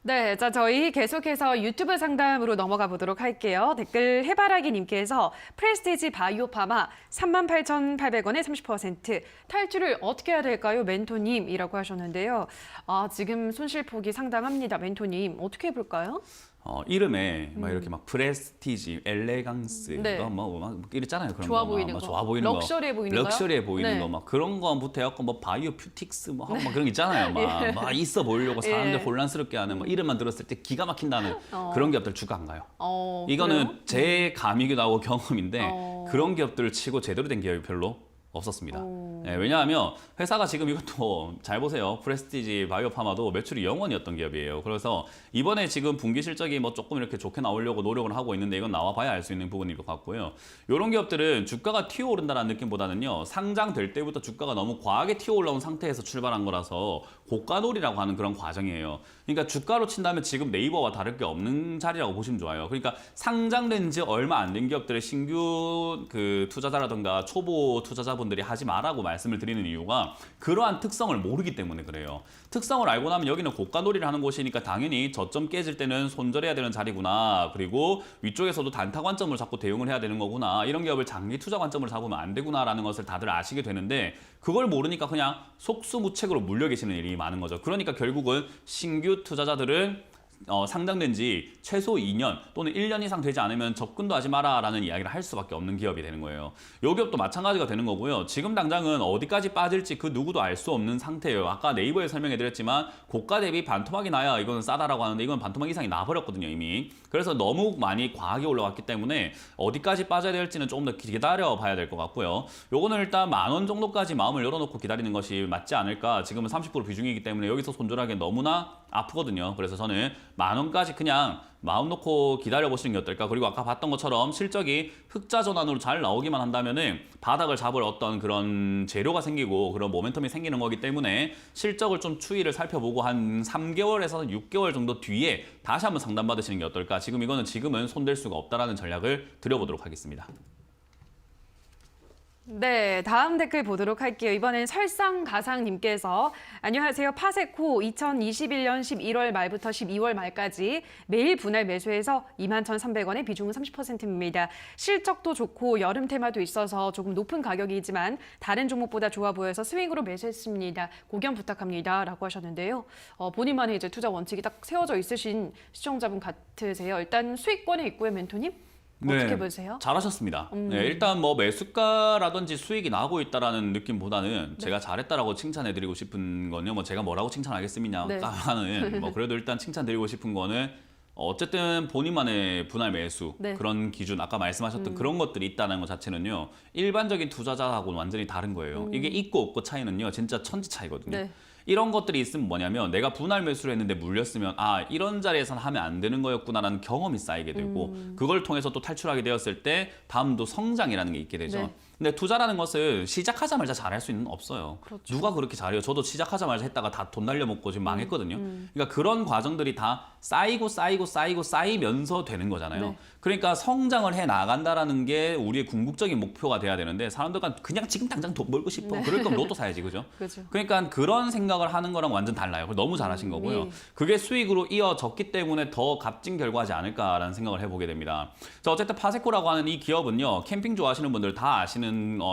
네, 자, 저희 계속해서 유튜브 상담으로 넘어가 보도록 할게요. 댓글 해바라기님께서 프레스티지 바이오파마 38,800원에 30% 탈출을 어떻게 해야 될까요? 멘토님이라고 하셨는데요. 아, 지금 손실폭이 상당합니다. 멘토님, 어떻게 해볼까요? 이름에 막 이렇게 막 프레스티지, 엘레강스, 네. 막 이랬잖아요. 그런 좋아 거, 보이는 막 거. 좋아 보이는 럭셔리해 거, 보이는 거요? 럭셔리해 보이는 네. 거, 막 그런 거부터 해갖고 뭐 바이오퓨틱스 뭐 하고 막 그런 게 있잖아요. 막 있어 보이려고 사람들 예. 혼란스럽게 하는 뭐 이름만 들었을 때 기가 막힌다는 그런 기업들 주가 안 가요. 이거는 그래요? 제 감이기도 하고 경험인데 어. 그런 기업들을 치고 제대로 된 기업이 별로 없었습니다. 네, 왜냐하면 회사가 지금 이것도 잘 보세요. 프레스티지 바이오파마도 매출이 0원이었던 기업이에요. 그래서 이번에 지금 분기 실적이 뭐 조금 이렇게 좋게 나오려고 노력을 하고 있는데 이건 나와봐야 알 수 있는 부분일 것 같고요. 이런 기업들은 주가가 튀어오른다는 느낌보다는요. 상장될 때부터 주가가 너무 과하게 튀어올라온 상태에서 출발한 거라서 고가놀이라고 하는 그런 과정이에요. 그러니까 주가로 친다면 지금 네이버와 다를 게 없는 자리라고 보시면 좋아요. 그러니까 상장된 지 얼마 안 된 기업들의 신규 그 투자자라든가 초보 투자자분들이 하지 마라고 말씀을 드리는 이유가 그러한 특성을 모르기 때문에 그래요. 특성을 알고 나면 여기는 고가놀이를 하는 곳이니까 당연히 저점 깨질 때는 손절해야 되는 자리구나. 그리고 위쪽에서도 단타 관점으로 자꾸 대응을 해야 되는 거구나. 이런 기업을 장기 투자 관점으로 잡으면 안 되구나라는 것을 다들 아시게 되는데 그걸 모르니까 그냥 속수무책으로 물려 계시는 일이 많은 거죠. 그러니까 결국은 신규 투자자들은 상장된 지 최소 2년 또는 1년 이상 되지 않으면 접근도 하지 마라라는 이야기를 할 수밖에 없는 기업이 되는 거예요. 이 기업도 마찬가지가 되는 거고요. 지금 당장은 어디까지 빠질지 그 누구도 알 수 없는 상태예요. 아까 네이버에 설명해드렸지만 고가 대비 반토막이 나야 이거는 싸다라고 하는데 이건 반토막 이상이 나버렸거든요 이미. 그래서 너무 많이 과하게 올라왔기 때문에 어디까지 빠져야 될지는 조금 더 기다려 봐야 될 것 같고요. 요거는 일단 10,000원 정도까지 마음을 열어놓고 기다리는 것이 맞지 않을까. 지금은 30% 비중이기 때문에 여기서 손절하기엔 너무나 아프거든요. 그래서 저는 10,000원까지 그냥 마음 놓고 기다려보시는 게 어떨까. 그리고 아까 봤던 것처럼 실적이 흑자 전환으로 잘 나오기만 한다면은 바닥을 잡을 어떤 그런 재료가 생기고 그런 모멘텀이 생기는 거기 때문에 실적을 좀 추이를 살펴보고 한 3개월에서 6개월 정도 뒤에 다시 한번 상담받으시는 게 어떨까. 지금은 손댈 수가 없다라는 전략을 드려보도록 하겠습니다. 네, 다음 댓글 보도록 할게요. 이번엔 설상가상님께서 안녕하세요. 파세코 2021년 11월 말부터 12월 말까지 매일 분할 매수해서 21,300원에 비중은 30%입니다. 실적도 좋고 여름 테마도 있어서 조금 높은 가격이지만 다른 종목보다 좋아 보여서 스윙으로 매수했습니다. 고견 부탁합니다. 라고 하셨는데요. 본인만의 이제 투자 원칙이 딱 세워져 있으신 시청자분 같으세요. 일단 수익권에 있고요, 멘토님. 어떻게 보세요? 잘하셨습니다. 네, 일단 뭐 매수가라든지 수익이 나고 있다라는 느낌보다는 제가 잘했다라고 칭찬해드리고 싶은 거는요. 뭐 제가 뭐라고 칭찬하겠습니까? 네. 하는 뭐 그래도 일단 칭찬드리고 싶은 거는 어쨌든 본인만의 분할 매수 네. 그런 기준 아까 말씀하셨던 그런 것들이 있다는 것 자체는요. 일반적인 투자자하고는 완전히 다른 거예요. 이게 있고 없고 차이는요. 진짜 천지 차이거든요. 네. 이런 것들이 있으면 뭐냐면 내가 분할 매수를 했는데 물렸으면 아 이런 자리에선 하면 안 되는 거였구나라는 경험이 쌓이게 되고 그걸 통해서 또 탈출하게 되었을 때 다음도 성장이라는 게 있게 되죠. 네. 근데 투자라는 것을 시작하자마자 잘할 수 있는 없어요. 그렇죠. 누가 그렇게 잘해요? 저도 시작하자마자 했다가 다 돈 날려먹고 지금 망했거든요. 그러니까 그런 과정들이 다 쌓이면서 되는 거잖아요. 네. 그러니까 성장을 해 나간다라는 게 우리의 궁극적인 목표가 돼야 되는데 사람들은 그냥 지금 당장 돈 벌고 싶어. 네. 그럴 거면 로또 사야지, 그죠? 그렇죠. 그러니까 그런 생각을 하는 거랑 완전 달라요. 너무 잘하신 거고요. 예. 그게 수익으로 이어졌기 때문에 더 값진 결과지 않을까라는 생각을 해보게 됩니다. 자, 어쨌든 파세코라고 하는 이 기업은요. 캠핑 좋아하시는 분들 다 아시는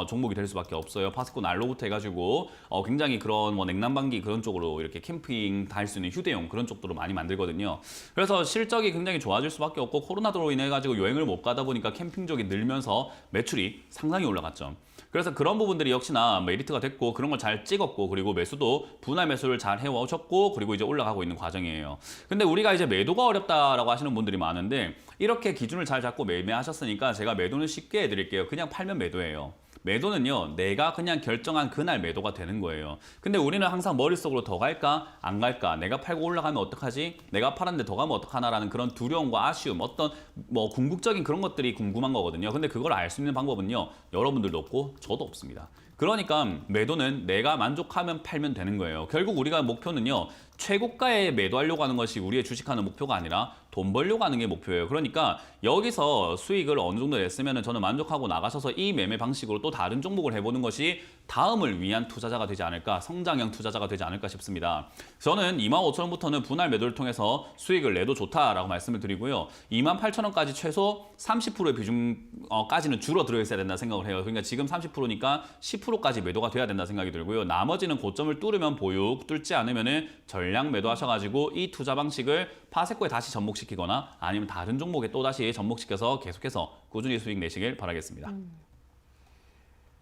종목이 될 수밖에 없어요. 파세코 난로부터 해가지고 굉장히 그런 뭐 냉난방기 그런 쪽으로 이렇게 캠핑 다 할 수 있는 휴대용 그런 쪽도로 많이 만들거든요. 그래서 실적이 굉장히 좋아질 수밖에 없고 코로나로 인해 가지고 여행을 못 가다 보니까 캠핑족이 늘면서 매출이 상당히 올라갔죠. 그래서 그런 부분들이 역시나 메리트가 됐고 그런 걸 잘 찍었고 그리고 매수도 분할 매수를 잘 해오셨고 그리고 이제 올라가고 있는 과정이에요. 근데 우리가 이제 매도가 어렵다라고 하시는 분들이 많은데 이렇게 기준을 잘 잡고 매매하셨으니까 제가 매도는 쉽게 해드릴게요. 그냥 팔면 매도예요. 매도는요, 내가 그냥 결정한 그날 매도가 되는 거예요. 근데 우리는 항상 머릿속으로 더 갈까, 안 갈까, 내가 팔고 올라가면 어떡하지, 내가 팔았는데 더 가면 어떡하나라는 그런 두려움과 아쉬움, 어떤 뭐 궁극적인 그런 것들이 궁금한 거거든요. 근데 그걸 알 수 있는 방법은요, 여러분들도 없고 저도 없습니다. 그러니까 매도는 내가 만족하면 팔면 되는 거예요. 결국 우리가 목표는요, 최고가에 매도하려고 하는 것이 우리의 주식하는 목표가 아니라 돈 벌려고 하는 게 목표예요. 그러니까 여기서 수익을 어느 정도 냈으면 저는 만족하고 나가셔서 이 매매 방식으로 또 다른 종목을 해보는 것이 다음을 위한 투자자가 되지 않을까, 성장형 투자자가 되지 않을까 싶습니다. 저는 25,000원부터는 분할 매도를 통해서 수익을 내도 좋다라고 말씀을 드리고요. 28,000원까지 최소 30%의 비중까지는 줄어들어 있어야 된다 생각을 해요. 그러니까 지금 30%니까 10%까지 매도가 돼야 된다 생각이 들고요. 나머지는 고점을 뚫으면 보육, 뚫지 않으면 전량 매도하셔가지고 이 투자 방식을 파세코에 다시 접목시키거나 아니면 다른 종목에 또다시 접목시켜서 계속해서 꾸준히 수익 내시길 바라겠습니다.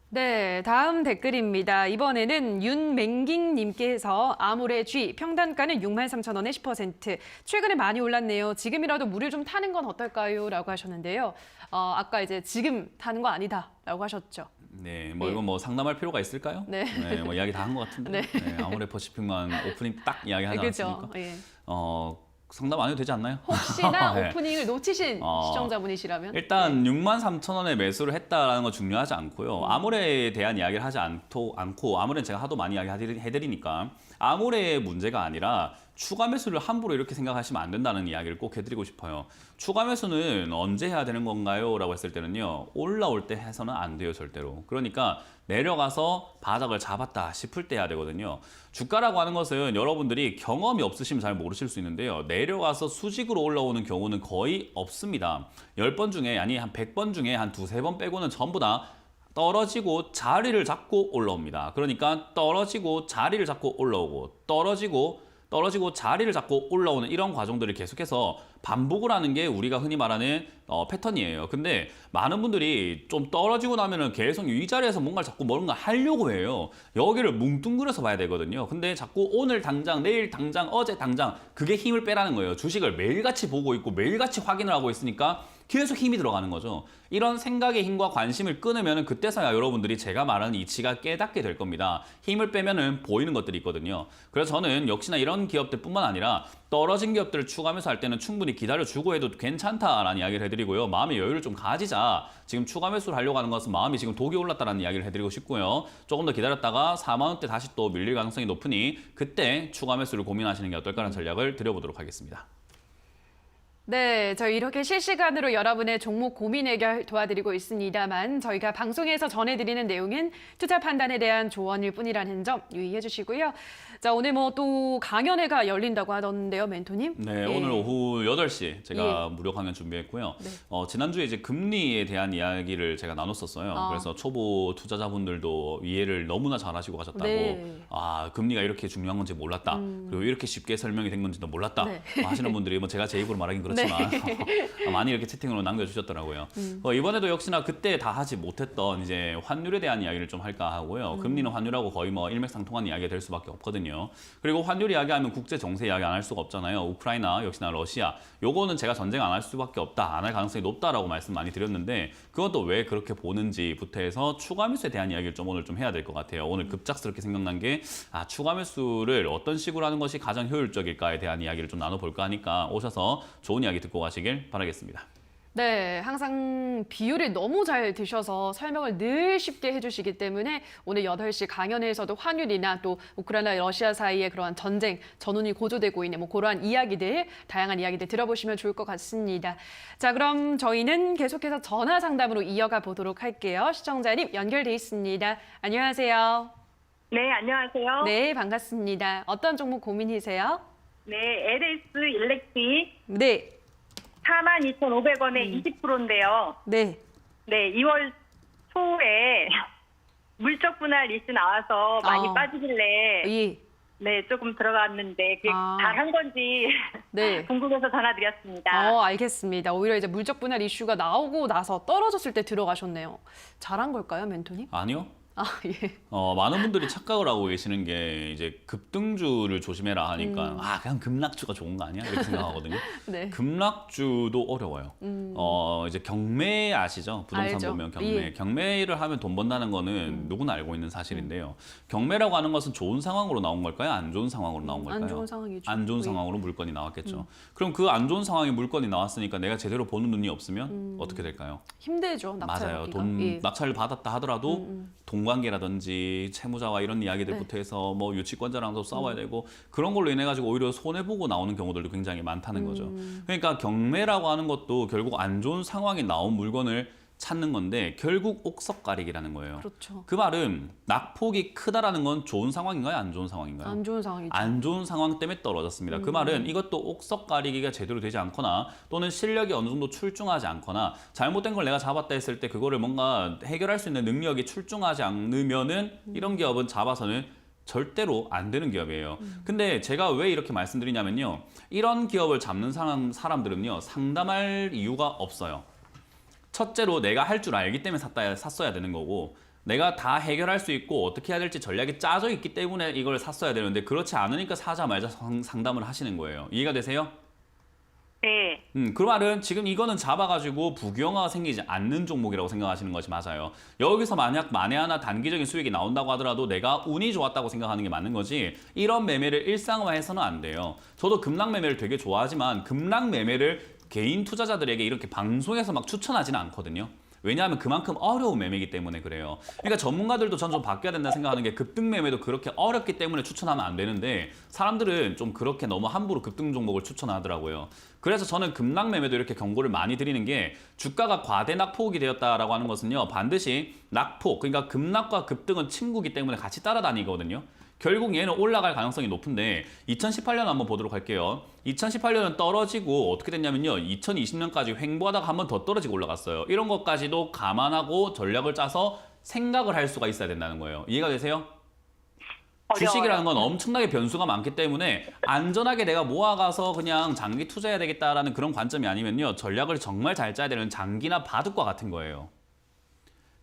네, 다음 댓글입니다. 이번에는 윤맹깅님께서 아모레 G 평단가는 63,000원에 10%. 최근에 많이 올랐네요. 지금이라도 물을 좀 타는 건 어떨까요? 라고 하셨는데요. 아까 이제 지금 타는 거 아니다 라고 하셨죠. 네, 뭐 예. 이건 뭐 상담할 필요가 있을까요? 네. 뭐 이야기 다 한 것 같은데. 네. 네, 아모레 퍼시픽만 오프닝 딱 이야기하지 그렇죠. 않았습니까? 예. 상담 안 해도 되지 않나요? 혹시나 네. 오프닝을 놓치신 시청자분이시라면 일단 63,000원에 매수를 했다라는 건 중요하지 않고요. 아모레에 대한 이야기를 하지 않고 아모레는 제가 하도 많이 이야기해드리니까 아모레의 문제가 아니라 추가 매수를 함부로 이렇게 생각하시면 안 된다는 이야기를 꼭 해드리고 싶어요. 추가 매수는 언제 해야 되는 건가요? 라고 했을 때는요. 올라올 때 해서는 안 돼요, 절대로. 그러니까 내려가서 바닥을 잡았다 싶을 때 해야 되거든요. 주가라고 하는 것은 여러분들이 경험이 없으시면 잘 모르실 수 있는데요. 내려가서 수직으로 올라오는 경우는 거의 없습니다. 10번 중에 아니 한 100번 중에 한 두세 번 빼고는 전부 다 떨어지고 자리를 잡고 올라옵니다. 그러니까 떨어지고 자리를 잡고 올라오고 떨어지고 자리를 잡고 올라오는 이런 과정들을 계속해서 반복을 하는 게 우리가 흔히 말하는 패턴이에요. 근데 많은 분들이 좀 떨어지고 나면은 계속 이 자리에서 뭔가 자꾸 뭔가 하려고 해요. 여기를 뭉뚱그려서 봐야 되거든요. 근데 자꾸 오늘 당장, 내일 당장, 어제 당장 그게 힘을 빼라는 거예요. 주식을 매일같이 보고 있고 매일같이 확인을 하고 있으니까 계속 힘이 들어가는 거죠. 이런 생각의 힘과 관심을 끊으면 그때서야 여러분들이 제가 말하는 이치가 깨닫게 될 겁니다. 힘을 빼면은 보이는 것들이 있거든요. 그래서 저는 역시나 이런 기업들뿐만 아니라 떨어진 기업들을 추가 매수할 때는 충분히 기다려주고 해도 괜찮다라는 이야기를 해드리고요. 마음의 여유를 좀 가지자. 지금 추가 매수를 하려고 하는 것은 마음이 지금 독이 올랐다는 이야기를 해드리고 싶고요. 조금 더 기다렸다가 4만 원대 다시 또 밀릴 가능성이 높으니 그때 추가 매수를 고민하시는 게 어떨까라는 전략을 드려보도록 하겠습니다. 네, 저희 이렇게 실시간으로 여러분의 종목 고민 해결 도와드리고 있습니다만 저희가 방송에서 전해드리는 내용은 투자 판단에 대한 조언일 뿐이라는 점 유의해 주시고요. 자, 오늘 뭐 또 강연회가 열린다고 하던데요, 멘토님? 네, 예. 오늘 오후 8시 제가 무료 강연 준비했고요. 네. 지난주에 이제 금리에 대한 이야기를 제가 나눴었어요. 그래서 초보 투자자분들도 이해를 너무나 잘하시고 가셨다고. 네. 아, 금리가 이렇게 중요한 건지 몰랐다. 그리고 이렇게 쉽게 설명이 된 건지도 몰랐다. 네. 하시는 분들이 뭐 제가 제 입으로 말하긴 그렇지만 그렇지만 많이 이렇게 채팅으로 남겨주셨더라고요. 이번에도 역시나 그때 다 하지 못했던 이제 환율에 대한 이야기를 좀 할까 하고요. 금리는 환율하고 거의 뭐 일맥상통한 이야기가 될 수밖에 없거든요. 그리고 환율 이야기하면 국제 정세 이야기 안 할 수가 없잖아요. 우크라이나, 역시나 러시아. 요거는 제가 전쟁 안 할 수밖에 없다, 안 할 가능성이 높다라고 말씀 많이 드렸는데 그것도 왜 그렇게 보는지부터 해서 추가 매수에 대한 이야기를 좀 오늘 좀 해야 될 것 같아요. 오늘 급작스럽게 생각난 게 추가 매수를 어떤 식으로 하는 것이 가장 효율적일까에 대한 이야기를 좀 나눠볼까 하니까 오셔서 좋은 이야기 듣고 가시길 바라겠습니다. 네, 항상 비율이 너무 잘 드셔서 설명을 늘 쉽게 해주시기 때문에 오늘 8시 강연에서도 환율이나 또 우크라이나, 러시아 사이의 그러한 전쟁, 전운이 고조되고 있는 뭐 그러한 이야기들, 다양한 이야기들 들어보시면 좋을 것 같습니다. 자, 그럼 저희는 계속해서 전화 상담으로 이어가 보도록 할게요. 시청자님 연결돼 있습니다. 안녕하세요. 네, 안녕하세요. 네, 반갑습니다. 어떤 종목 고민이세요? 네, LS 일렉트릭 네, 42,500원에 20%인데요. 네. 네, 2월 초에 물적 분할 리스 나와서 많이 빠지길래 예. 네, 조금 들어갔는데 그게 아. 잘한 건지 네. 궁금해서 전화드렸습니다. 알겠습니다. 오히려 이제 물적 분할 이슈가 나오고 나서 떨어졌을 때 들어가셨네요. 잘한 걸까요, 멘토님? 아니요. 예. 많은 분들이 착각을 하고 계시는 게 이제 급등주를 조심해라 하니까 그냥 급락주가 좋은 거 아니야? 이렇게 생각하거든요. 네. 급락주도 어려워요. 이제 경매 아시죠? 부동산 알죠. 보면 경매. 예. 경매를 하면 돈 번다는 거는 누구나 알고 있는 사실인데요. 경매라고 하는 것은 좋은 상황으로 나온 걸까요? 안 좋은 상황으로 나온 걸까요? 안 좋은 상황이죠. 안 좋은 예. 상황으로 물건이 나왔겠죠. 그럼 그 안 좋은 상황에 물건이 나왔으니까 내가 제대로 보는 눈이 없으면 어떻게 될까요? 힘들죠, 낙찰 맞아요. 받기가. 예. 낙찰을 받았다 하더라도 동관계라든지 채무자와 이런 이야기들부터 해서 뭐 유치권자랑도 싸워야 되고 그런 걸로 인해 가지고 오히려 손해 보고 나오는 경우들도 굉장히 많다는 거죠. 그러니까 경매라고 하는 것도 결국 안 좋은 상황에 나온 물건을 찾는 건데 결국 옥석가리기라는 거예요. 그렇죠. 그 말은 낙폭이 크다라는 건 좋은 상황인가요? 안 좋은 상황인가요? 안 좋은 상황이죠. 안 좋은 상황 때문에 떨어졌습니다. 그 말은 이것도 옥석 가리기가 제대로 되지 않거나 또는 실력이 어느 정도 출중하지 않거나 잘못된 걸 내가 잡았다 했을 때 그거를 뭔가 해결할 수 있는 능력이 출중하지 않으면은 이런 기업은 잡아서는 절대로 안 되는 기업이에요. 근데 제가 왜 이렇게 말씀드리냐면요. 이런 기업을 잡는 사람들은요. 상담할 이유가 없어요. 첫째로 내가 할 줄 알기 때문에 샀어야 되는 거고 내가 다 해결할 수 있고 어떻게 해야 될지 전략이 짜져 있기 때문에 이걸 샀어야 되는데 그렇지 않으니까 사자 말자 상담을 하시는 거예요. 이해가 되세요? 네. 그 말은 지금 이거는 잡아가지고 부귀영화가 생기지 않는 종목이라고 생각하시는 것이 맞아요. 여기서 만약 만에 하나 단기적인 수익이 나온다고 하더라도 내가 운이 좋았다고 생각하는 게 맞는 거지 이런 매매를 일상화해서는 안 돼요. 저도 급락 매매를 되게 좋아하지만 급락 매매를 개인 투자자들에게 이렇게 방송에서 막 추천하지는 않거든요. 왜냐하면 그만큼 어려운 매매이기 때문에 그래요. 그러니까 전문가들도 전 좀 바뀌어야 된다 생각하는 게 급등 매매도 그렇게 어렵기 때문에 추천하면 안 되는데 사람들은 좀 그렇게 너무 함부로 급등 종목을 추천하더라고요. 그래서 저는 급락 매매도 이렇게 경고를 많이 드리는 게 주가가 과대 낙폭이 되었다라고 하는 것은요. 반드시 낙폭, 그러니까 급락과 급등은 친구기 때문에 같이 따라다니거든요. 결국 얘는 올라갈 가능성이 높은데 2018년 한번 보도록 할게요. 2018년은 떨어지고 어떻게 됐냐면요. 2020년까지 횡보하다가 한 번 더 떨어지고 올라갔어요. 이런 것까지도 감안하고 전략을 짜서 생각을 할 수가 있어야 된다는 거예요. 이해가 되세요? 주식이라는 건 엄청나게 변수가 많기 때문에 안전하게 내가 모아가서 그냥 장기 투자해야 되겠다라는 그런 관점이 아니면요. 전략을 정말 잘 짜야 되는 장기나 바둑과 같은 거예요.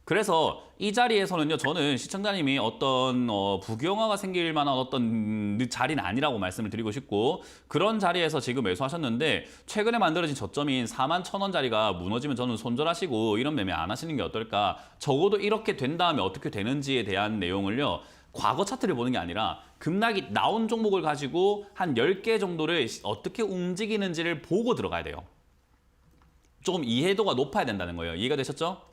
그래서 이 자리에서는요, 저는 시청자님이 어떤 부귀영화가 생길 만한 어떤 자리는 아니라고 말씀을 드리고 싶고 그런 자리에서 지금 매수하셨는데 최근에 만들어진 저점인 41,000원짜리가 무너지면 저는 손절하시고 이런 매매 안 하시는 게 어떨까. 적어도 이렇게 된 다음에 어떻게 되는지에 대한 내용을요. 과거 차트를 보는 게 아니라 급락이 나온 종목을 가지고 한 10개 정도를 어떻게 움직이는지를 보고 들어가야 돼요. 조금 이해도가 높아야 된다는 거예요. 이해가 되셨죠?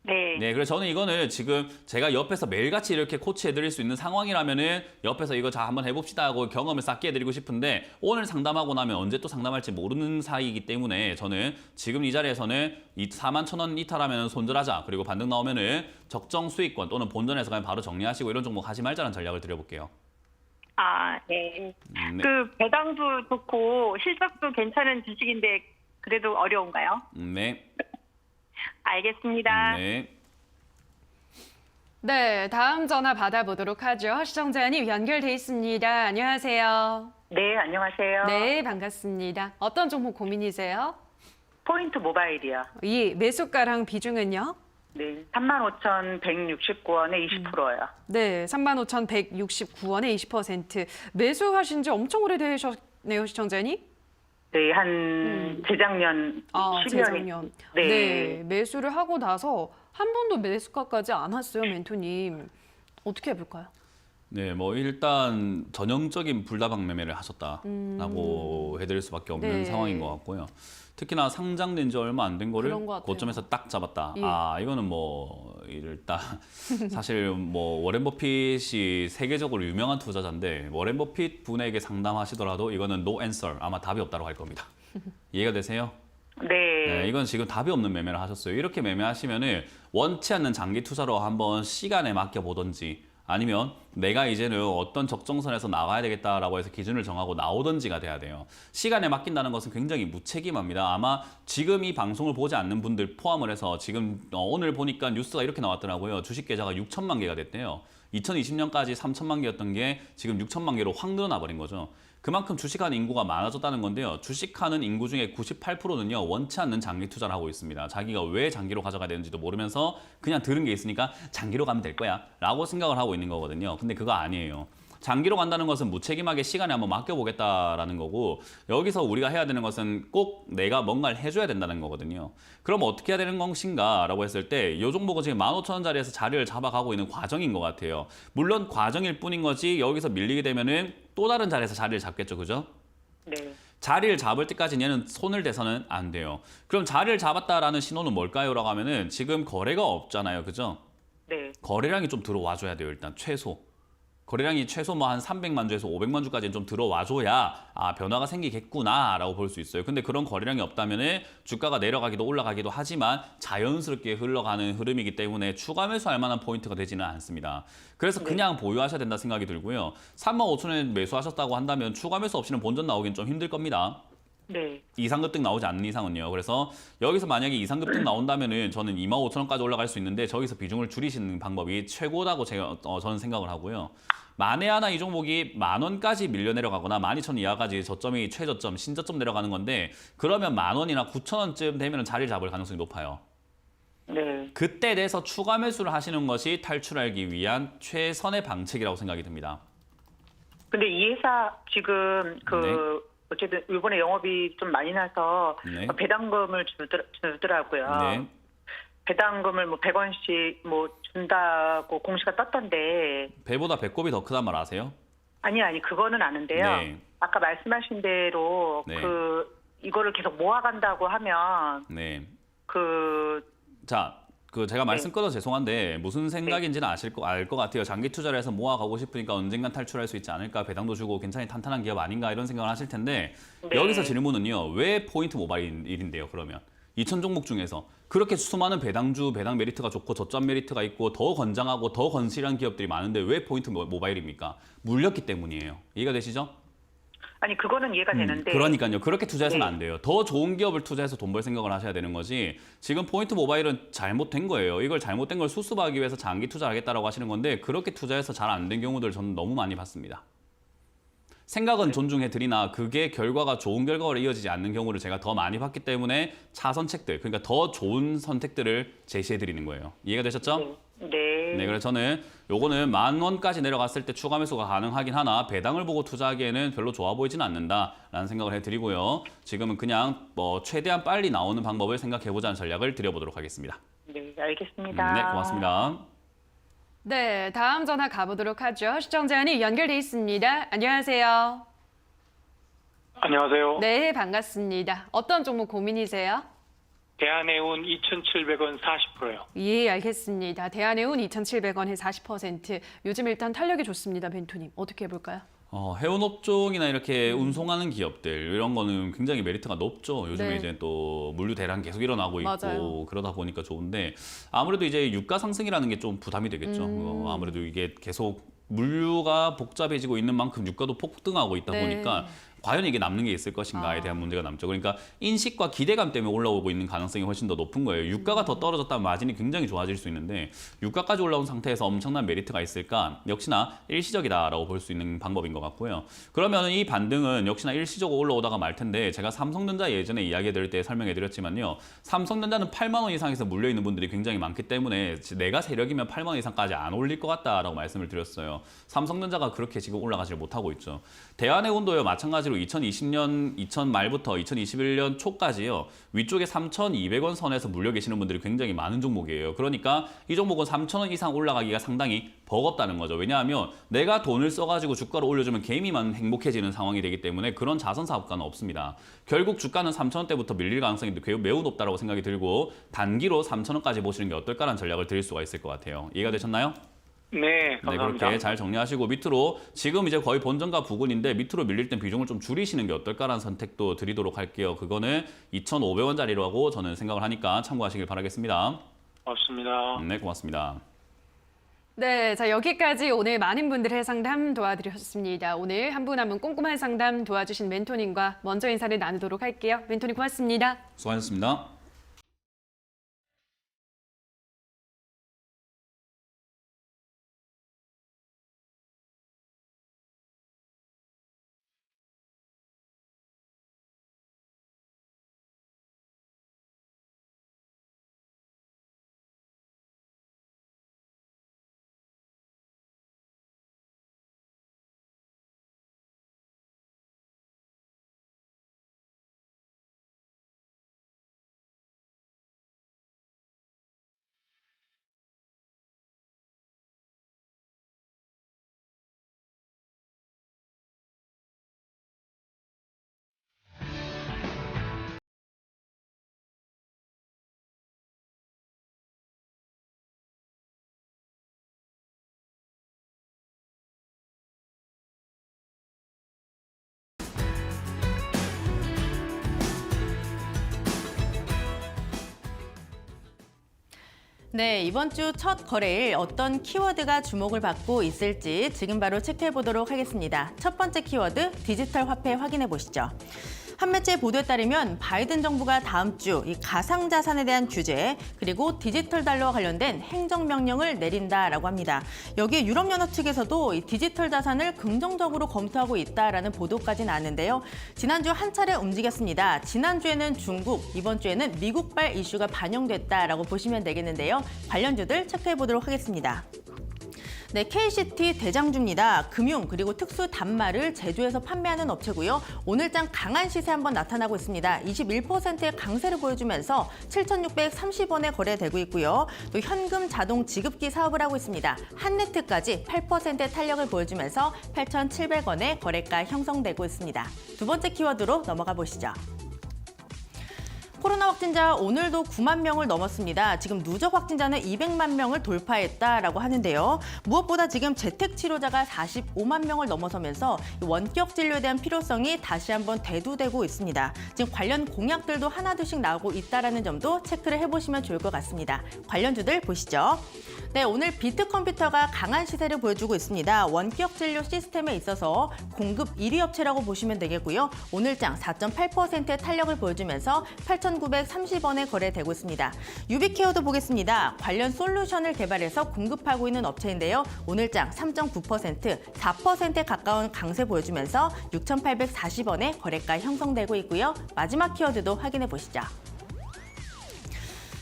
네. 네, 그래서 저는 이거는 지금 제가 옆에서 매일같이 이렇게 코치해드릴 수 있는 상황이라면은 옆에서 이거 자 한번 해봅시다 하고 경험을 쌓게 해드리고 싶은데 오늘 상담하고 나면 언제 또 상담할지 모르는 사이이기 때문에 저는 지금 이 자리에서는 이 41,000원 이탈하면 손절하자. 그리고 반등 나오면은 적정 수익권 또는 본전에서 그냥 바로 정리하시고 이런 종목 하지 말자는 전략을 드려볼게요. 네. 네. 그 배당도 좋고 실적도 괜찮은 주식인데 그래도 어려운가요? 네. 알겠습니다. 네. 네, 다음 전화 받아보도록 하죠. 시청자님 연결돼 있습니다. 안녕하세요. 네, 안녕하세요. 네, 반갑습니다. 어떤 종목 고민이세요? 포인트 모바일이요. 이 매수가랑 비중은요? 네, 35,169원에 20%요. 네, 35,169원에 20%. 매수하신 지 엄청 오래되셨네요, 시청자님? 네, 한 재작년 아, 10년이. 재작년. 네. 네, 매수를 하고 나서 한 번도 매수가까지 안 왔어요, 멘토님. 어떻게 해볼까요? 네, 뭐 일단 전형적인 불다방 매매를 하셨다라고 해드릴 수밖에 없는 네. 상황인 것 같고요. 특히나 상장된 지 얼마 안 된 거를 그런 것 같아요. 고점에서 딱 잡았다. 예. 아, 이거는 뭐 일단 사실 뭐 워렌 버핏이 세계적으로 유명한 투자자인데 워렌 버핏 분에게 상담하시더라도 이거는 no answer, 아마 답이 없다고 할 겁니다. 이해가 되세요? 네, 이건 지금 답이 없는 매매를 하셨어요. 이렇게 매매하시면은 원치 않는 장기 투자로 한번 시간에 맡겨 보던지 아니면 내가 이제는 어떤 적정선에서 나가야 되겠다라고 해서 기준을 정하고 나오던지가 돼야 돼요. 시간에 맡긴다는 것은 굉장히 무책임합니다. 아마 지금 이 방송을 보지 않는 분들 포함을 해서 지금 오늘 보니까 뉴스가 이렇게 나왔더라고요. 주식 계좌가 6천만 개가 됐대요. 2020년까지 3천만 개였던 게 지금 6천만 개로 확 늘어나 버린 거죠. 그만큼 주식하는 인구가 많아졌다는 건데요. 주식하는 인구 중에 98%는요. 원치 않는 장기 투자를 하고 있습니다. 자기가 왜 장기로 가져가야 되는지도 모르면서 그냥 들은 게 있으니까 장기로 가면 될 거야 라고 생각을 하고 있는 거거든요. 근데 그거 아니에요. 장기로 간다는 것은 무책임하게 시간에 한번 맡겨보겠다라는 거고 여기서 우리가 해야 되는 것은 꼭 내가 뭔가를 해줘야 된다는 거거든요. 그럼 어떻게 해야 되는 것인가 라고 했을 때 이 종목은 지금 15,000원짜리에서 자리를 잡아가고 있는 과정인 것 같아요. 물론 과정일 뿐인 거지 여기서 밀리게 되면은 또 다른 자리에서 자리를 잡겠죠. 그죠? 네. 자리를 잡을 때까지 얘는 손을 대서는 안 돼요. 그럼 자리를 잡았다라는 신호는 뭘까요? 라고 하면은 지금 거래가 없잖아요. 그죠? 네. 거래량이 좀 들어와 줘야 돼요. 일단 최소. 거래량이 최소 뭐 한 300만 주에서 500만 주까지는 좀 들어와 줘야 아, 변화가 생기겠구나라고 볼 수 있어요. 근데 그런 거래량이 없다면은 주가가 내려가기도 올라가기도 하지만 자연스럽게 흘러가는 흐름이기 때문에 추가 매수할 만한 포인트가 되지는 않습니다. 그래서 그냥 보유하셔야 된다 생각이 들고요. 35,000원에 매수하셨다고 한다면 추가 매수 없이는 본전 나오긴 좀 힘들 겁니다. 네. 이상급등 나오지 않는 이상은요. 그래서 여기서 만약에 이상급등 나온다면은 저는 25,000원까지 올라갈 수 있는데 저기서 비중을 줄이시는 방법이 최고라고 저는 생각을 하고요. 만에 하나 이 종목이 10,000원까지 밀려 내려가거나 12,000원 이하까지 저점이 최저점, 신저점 내려가는 건데 그러면 10,000원이나 9,000원쯤 되면 자리를 잡을 가능성이 높아요. 네. 그때 돼서 추가 매수를 하시는 것이 탈출하기 위한 최선의 방책이라고 생각이 듭니다. 근데 이 회사 지금 어쨌든 이번에 영업이 좀 많이 나서 네. 배당금을 주더라고요. 네. 배당금을 뭐 100원씩 뭐 준다고 공시가 떴던데 배보다 배꼽이 더 크단 말 아세요? 아니 그거는 아는데요. 네. 아까 말씀하신 대로 네. 이거를 계속 모아간다고 하면 네. 네. 제가 말씀 끊어서 죄송한데 무슨 생각인지는 알 것 같아요. 장기 투자를 해서 모아가고 싶으니까 언젠간 탈출할 수 있지 않을까, 배당도 주고 굉장히 탄탄한 기업 아닌가 이런 생각을 하실 텐데 네. 여기서 질문은요. 왜 포인트 모바일인데요? 그러면 2,000 종목 중에서 그렇게 수많은 배당주, 배당 메리트가 좋고 저점 메리트가 있고 더 건장하고 더 건실한 기업들이 많은데 왜 포인트 모바일입니까? 물렸기 때문이에요. 이해가 되시죠? 아니 그거는 이해가 되는데 그러니까요. 그렇게 투자해서는 네. 안 돼요. 더 좋은 기업을 투자해서 돈 벌 생각을 하셔야 되는 거지. 지금 포인트 모바일은 잘못된 거예요. 이걸 잘못된 걸 수습하기 위해서 장기 투자하겠다라고 하시는 건데 그렇게 투자해서 잘 안 된 경우들 저는 너무 많이 봤습니다. 생각은 존중해드리나 그게 결과가 좋은 결과로 이어지지 않는 경우를 제가 더 많이 봤기 때문에 차선책들, 그러니까 더 좋은 선택들을 제시해드리는 거예요. 이해가 되셨죠? 네. 네, 그래서 저는 요거는 10,000원까지 내려갔을 때 추가 매수가 가능하긴 하나 배당을 보고 투자하기에는 별로 좋아 보이지는 않는다라는 생각을 해드리고요. 지금은 그냥 뭐 최대한 빨리 나오는 방법을 생각해보자는 전략을 드려보도록 하겠습니다. 네, 알겠습니다. 네, 고맙습니다. 네, 다음 전화 가보도록 하죠. 시청자님 연결돼 있습니다. 안녕하세요. 안녕하세요. 네, 반갑습니다. 어떤 종목 고민이세요? 대한해운 2,700원 40%요. 예, 알겠습니다. 대한해운 2,700원에 40%. 요즘 일단 탄력이 좋습니다, 벤토님. 어떻게 해볼까요? 해운업종이나 이렇게 운송하는 기업들 이런 거는 굉장히 메리트가 높죠. 요즘에 네. 이제 또 물류 대란 계속 일어나고 있고 맞아요. 그러다 보니까 좋은데 아무래도 이제 유가 상승이라는 게 좀 부담이 되겠죠. 아무래도 이게 계속 물류가 복잡해지고 있는 만큼 유가도 폭등하고 있다 네. 보니까 과연 이게 남는 게 있을 것인가에 대한 문제가 남죠. 그러니까 인식과 기대감 때문에 올라오고 있는 가능성이 훨씬 더 높은 거예요. 유가가 더 떨어졌다면 마진이 굉장히 좋아질 수 있는데 유가까지 올라온 상태에서 엄청난 메리트가 있을까? 역시나 일시적이다라고 볼 수 있는 방법인 것 같고요. 그러면 이 반등은 역시나 일시적으로 올라오다가 말 텐데 제가 삼성전자 예전에 이야기 드릴 때 설명해 드렸지만요. 삼성전자는 8만 원 이상에서 물려 있는 분들이 굉장히 많기 때문에 내가 세력이면 8만 원 이상까지 안 올릴 것 같다라고 말씀을 드렸어요. 삼성전자가 그렇게 지금 올라가지 못하고 있죠. 대한해운도요 마찬가지로 2020년 말부터 2021년 초까지요 위쪽에 3,200원 선에서 물려 계시는 분들이 굉장히 많은 종목이에요. 그러니까 이 종목은 3,000원 이상 올라가기가 상당히 버겁다는 거죠. 왜냐하면 내가 돈을 써가지고 주가를 올려주면 개미만 행복해지는 상황이 되기 때문에 그런 자선 사업가는 없습니다. 결국 주가는 3,000원대부터 밀릴 가능성이 매우 높다고 생각이 들고 단기로 3,000원까지 보시는 게 어떨까라는 전략을 드릴 수가 있을 것 같아요. 이해가 되셨나요? 네, 감사합니다. 네, 그렇게 잘 정리하시고 밑으로 지금 이제 거의 본전가 부근인데 밑으로 밀릴 땐 비중을 좀 줄이시는 게 어떨까라는 선택도 드리도록 할게요. 그거는 2,500원짜리로 하고 저는 생각을 하니까 참고하시길 바라겠습니다. 고맙습니다. 네, 고맙습니다. 네, 자 여기까지 오늘 많은 분들의 상담 도와드렸습니다. 오늘 한 분 한 분 꼼꼼한 상담 도와주신 멘토님과 먼저 인사를 나누도록 할게요. 멘토님 고맙습니다. 수고하셨습니다. 네, 이번 주 첫 거래일 어떤 키워드가 주목을 받고 있을지 지금 바로 체크해 보도록 하겠습니다. 첫 번째 키워드, 디지털 화폐 확인해 보시죠. 한 매체 보도에 따르면 바이든 정부가 다음 주 이 가상자산에 대한 규제 그리고 디지털 달러와 관련된 행정명령을 내린다라고 합니다. 여기에 유럽연합 측에서도 이 디지털 자산을 긍정적으로 검토하고 있다라는 보도까지 나왔는데요. 지난주 한 차례 움직였습니다. 지난주에는 중국, 이번 주에는 미국발 이슈가 반영됐다라고 보시면 되겠는데요. 관련주들 체크해 보도록 하겠습니다. 네, KCT 대장주입니다. 금융 그리고 특수 단말을 제조해서 판매하는 업체고요. 오늘장 강한 시세 한번 나타나고 있습니다. 21%의 강세를 보여주면서 7,630원에 거래되고 있고요. 또 현금 자동 지급기 사업을 하고 있습니다. 한네트까지 8%의 탄력을 보여주면서 8,700원의 거래가 형성되고 있습니다. 두 번째 키워드로 넘어가 보시죠. 코로나 확진자 오늘도 9만 명을 넘었습니다. 지금 누적 확진자는 200만 명을 돌파했다라고 하는데요. 무엇보다 지금 재택 치료자가 45만 명을 넘어서면서 원격 진료에 대한 필요성이 다시 한번 대두되고 있습니다. 지금 관련 공약들도 하나둘씩 나오고 있다는 점도 체크를 해보시면 좋을 것 같습니다. 관련주들 보시죠. 네, 오늘 비트컴퓨터가 강한 시세를 보여주고 있습니다. 원격 진료 시스템에 있어서 공급 1위 업체라고 보시면 되겠고요. 오늘장 4.8%의 탄력을 보여주면서 8,930원에 거래되고 있습니다. 유비케어도 보겠습니다. 관련 솔루션을 개발해서 공급하고 있는 업체인데요. 오늘장 3.9%, 4%에 가까운 강세 보여주면서 6,840원에 거래가 형성되고 있고요. 마지막 키워드도 확인해 보시죠.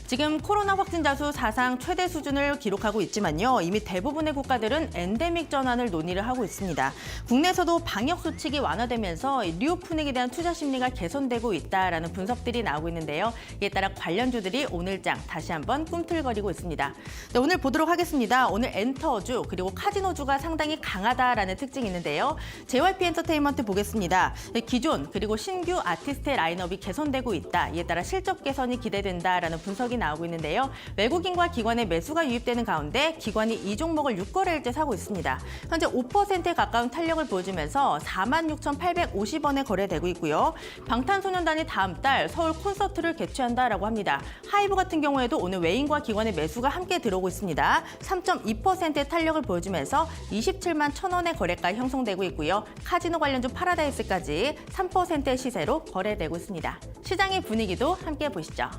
지금 코로나 확진자 수 사상 최대 수준을 기록하고 있지만요. 이미 대부분의 국가들은 엔데믹 전환을 논의를 하고 있습니다. 국내에서도 방역 수칙이 완화되면서 리오프닝에 대한 투자 심리가 개선되고 있다라는 분석들이 나오고 있는데요. 이에 따라 관련주들이 오늘장 다시 한번 꿈틀거리고 있습니다. 네, 오늘 보도록 하겠습니다. 오늘 엔터주 그리고 카지노주가 상당히 강하다라는 특징이 있는데요. JYP 엔터테인먼트 보겠습니다. 기존 그리고 신규 아티스트의 라인업이 개선되고 있다. 이에 따라 실적 개선이 기대된다라는 분석이 나오고 있는데요. 외국인과 기관의 매수가 유입되는 가운데 기관이 이 종목을 6거래일째 사고 있습니다. 현재 5%에 가까운 탄력을 보여주면서 46,850원에 거래되고 있고요. 방탄소년단이 다음 달 서울 콘서트를 개최한다라고 합니다. 하이브 같은 경우에도 오늘 외인과 기관의 매수가 함께 들어오고 있습니다. 3.2%의 탄력을 보여주면서 27만 1,000원의 거래가 형성되고 있고요. 카지노 관련주 파라다이스까지 3%의 시세로 거래되고 있습니다. 시장의 분위기도 함께 보시죠.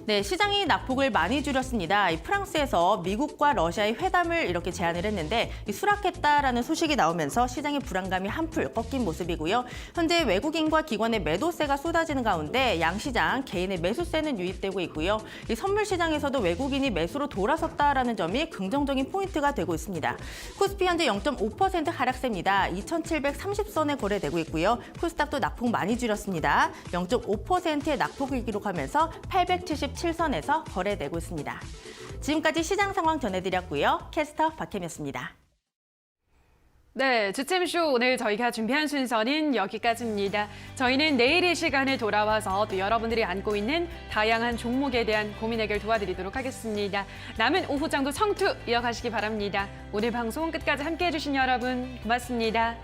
네, 시장이 낙폭을 많이 줄였습니다. 프랑스에서 미국과 러시아의 회담을 이렇게 제안을 했는데 수락했다라는 소식이 나오면서 시장의 불안감이 한풀 꺾인 모습이고요. 현재 외국인과 기관의 매도세가 쏟아지는 가운데 양시장 개인의 매수세는 유입되고 있고요. 이 선물 시장에서도 외국인이 매수로 돌아섰다라는 점이 긍정적인 포인트가 되고 있습니다. 코스피 현재 0.5% 하락세입니다. 2,730선에 거래되고 있고요. 코스닥도 낙폭 많이 줄였습니다. 0.5%의 낙폭을 기록하면서 877선에서 거래되고 있습니다. 지금까지 시장 상황 전해드렸고요. 캐스터 박혜미였습니다. 네, 주챔쇼 오늘 저희가 준비한 순서는 여기까지입니다. 저희는 내일 이 시간에 돌아와서 또 여러분들이 안고 있는 다양한 종목에 대한 고민 해결 도와드리도록 하겠습니다. 남은 오후장도 청투 이어가시기 바랍니다. 오늘 방송 끝까지 함께해 주신 여러분 고맙습니다.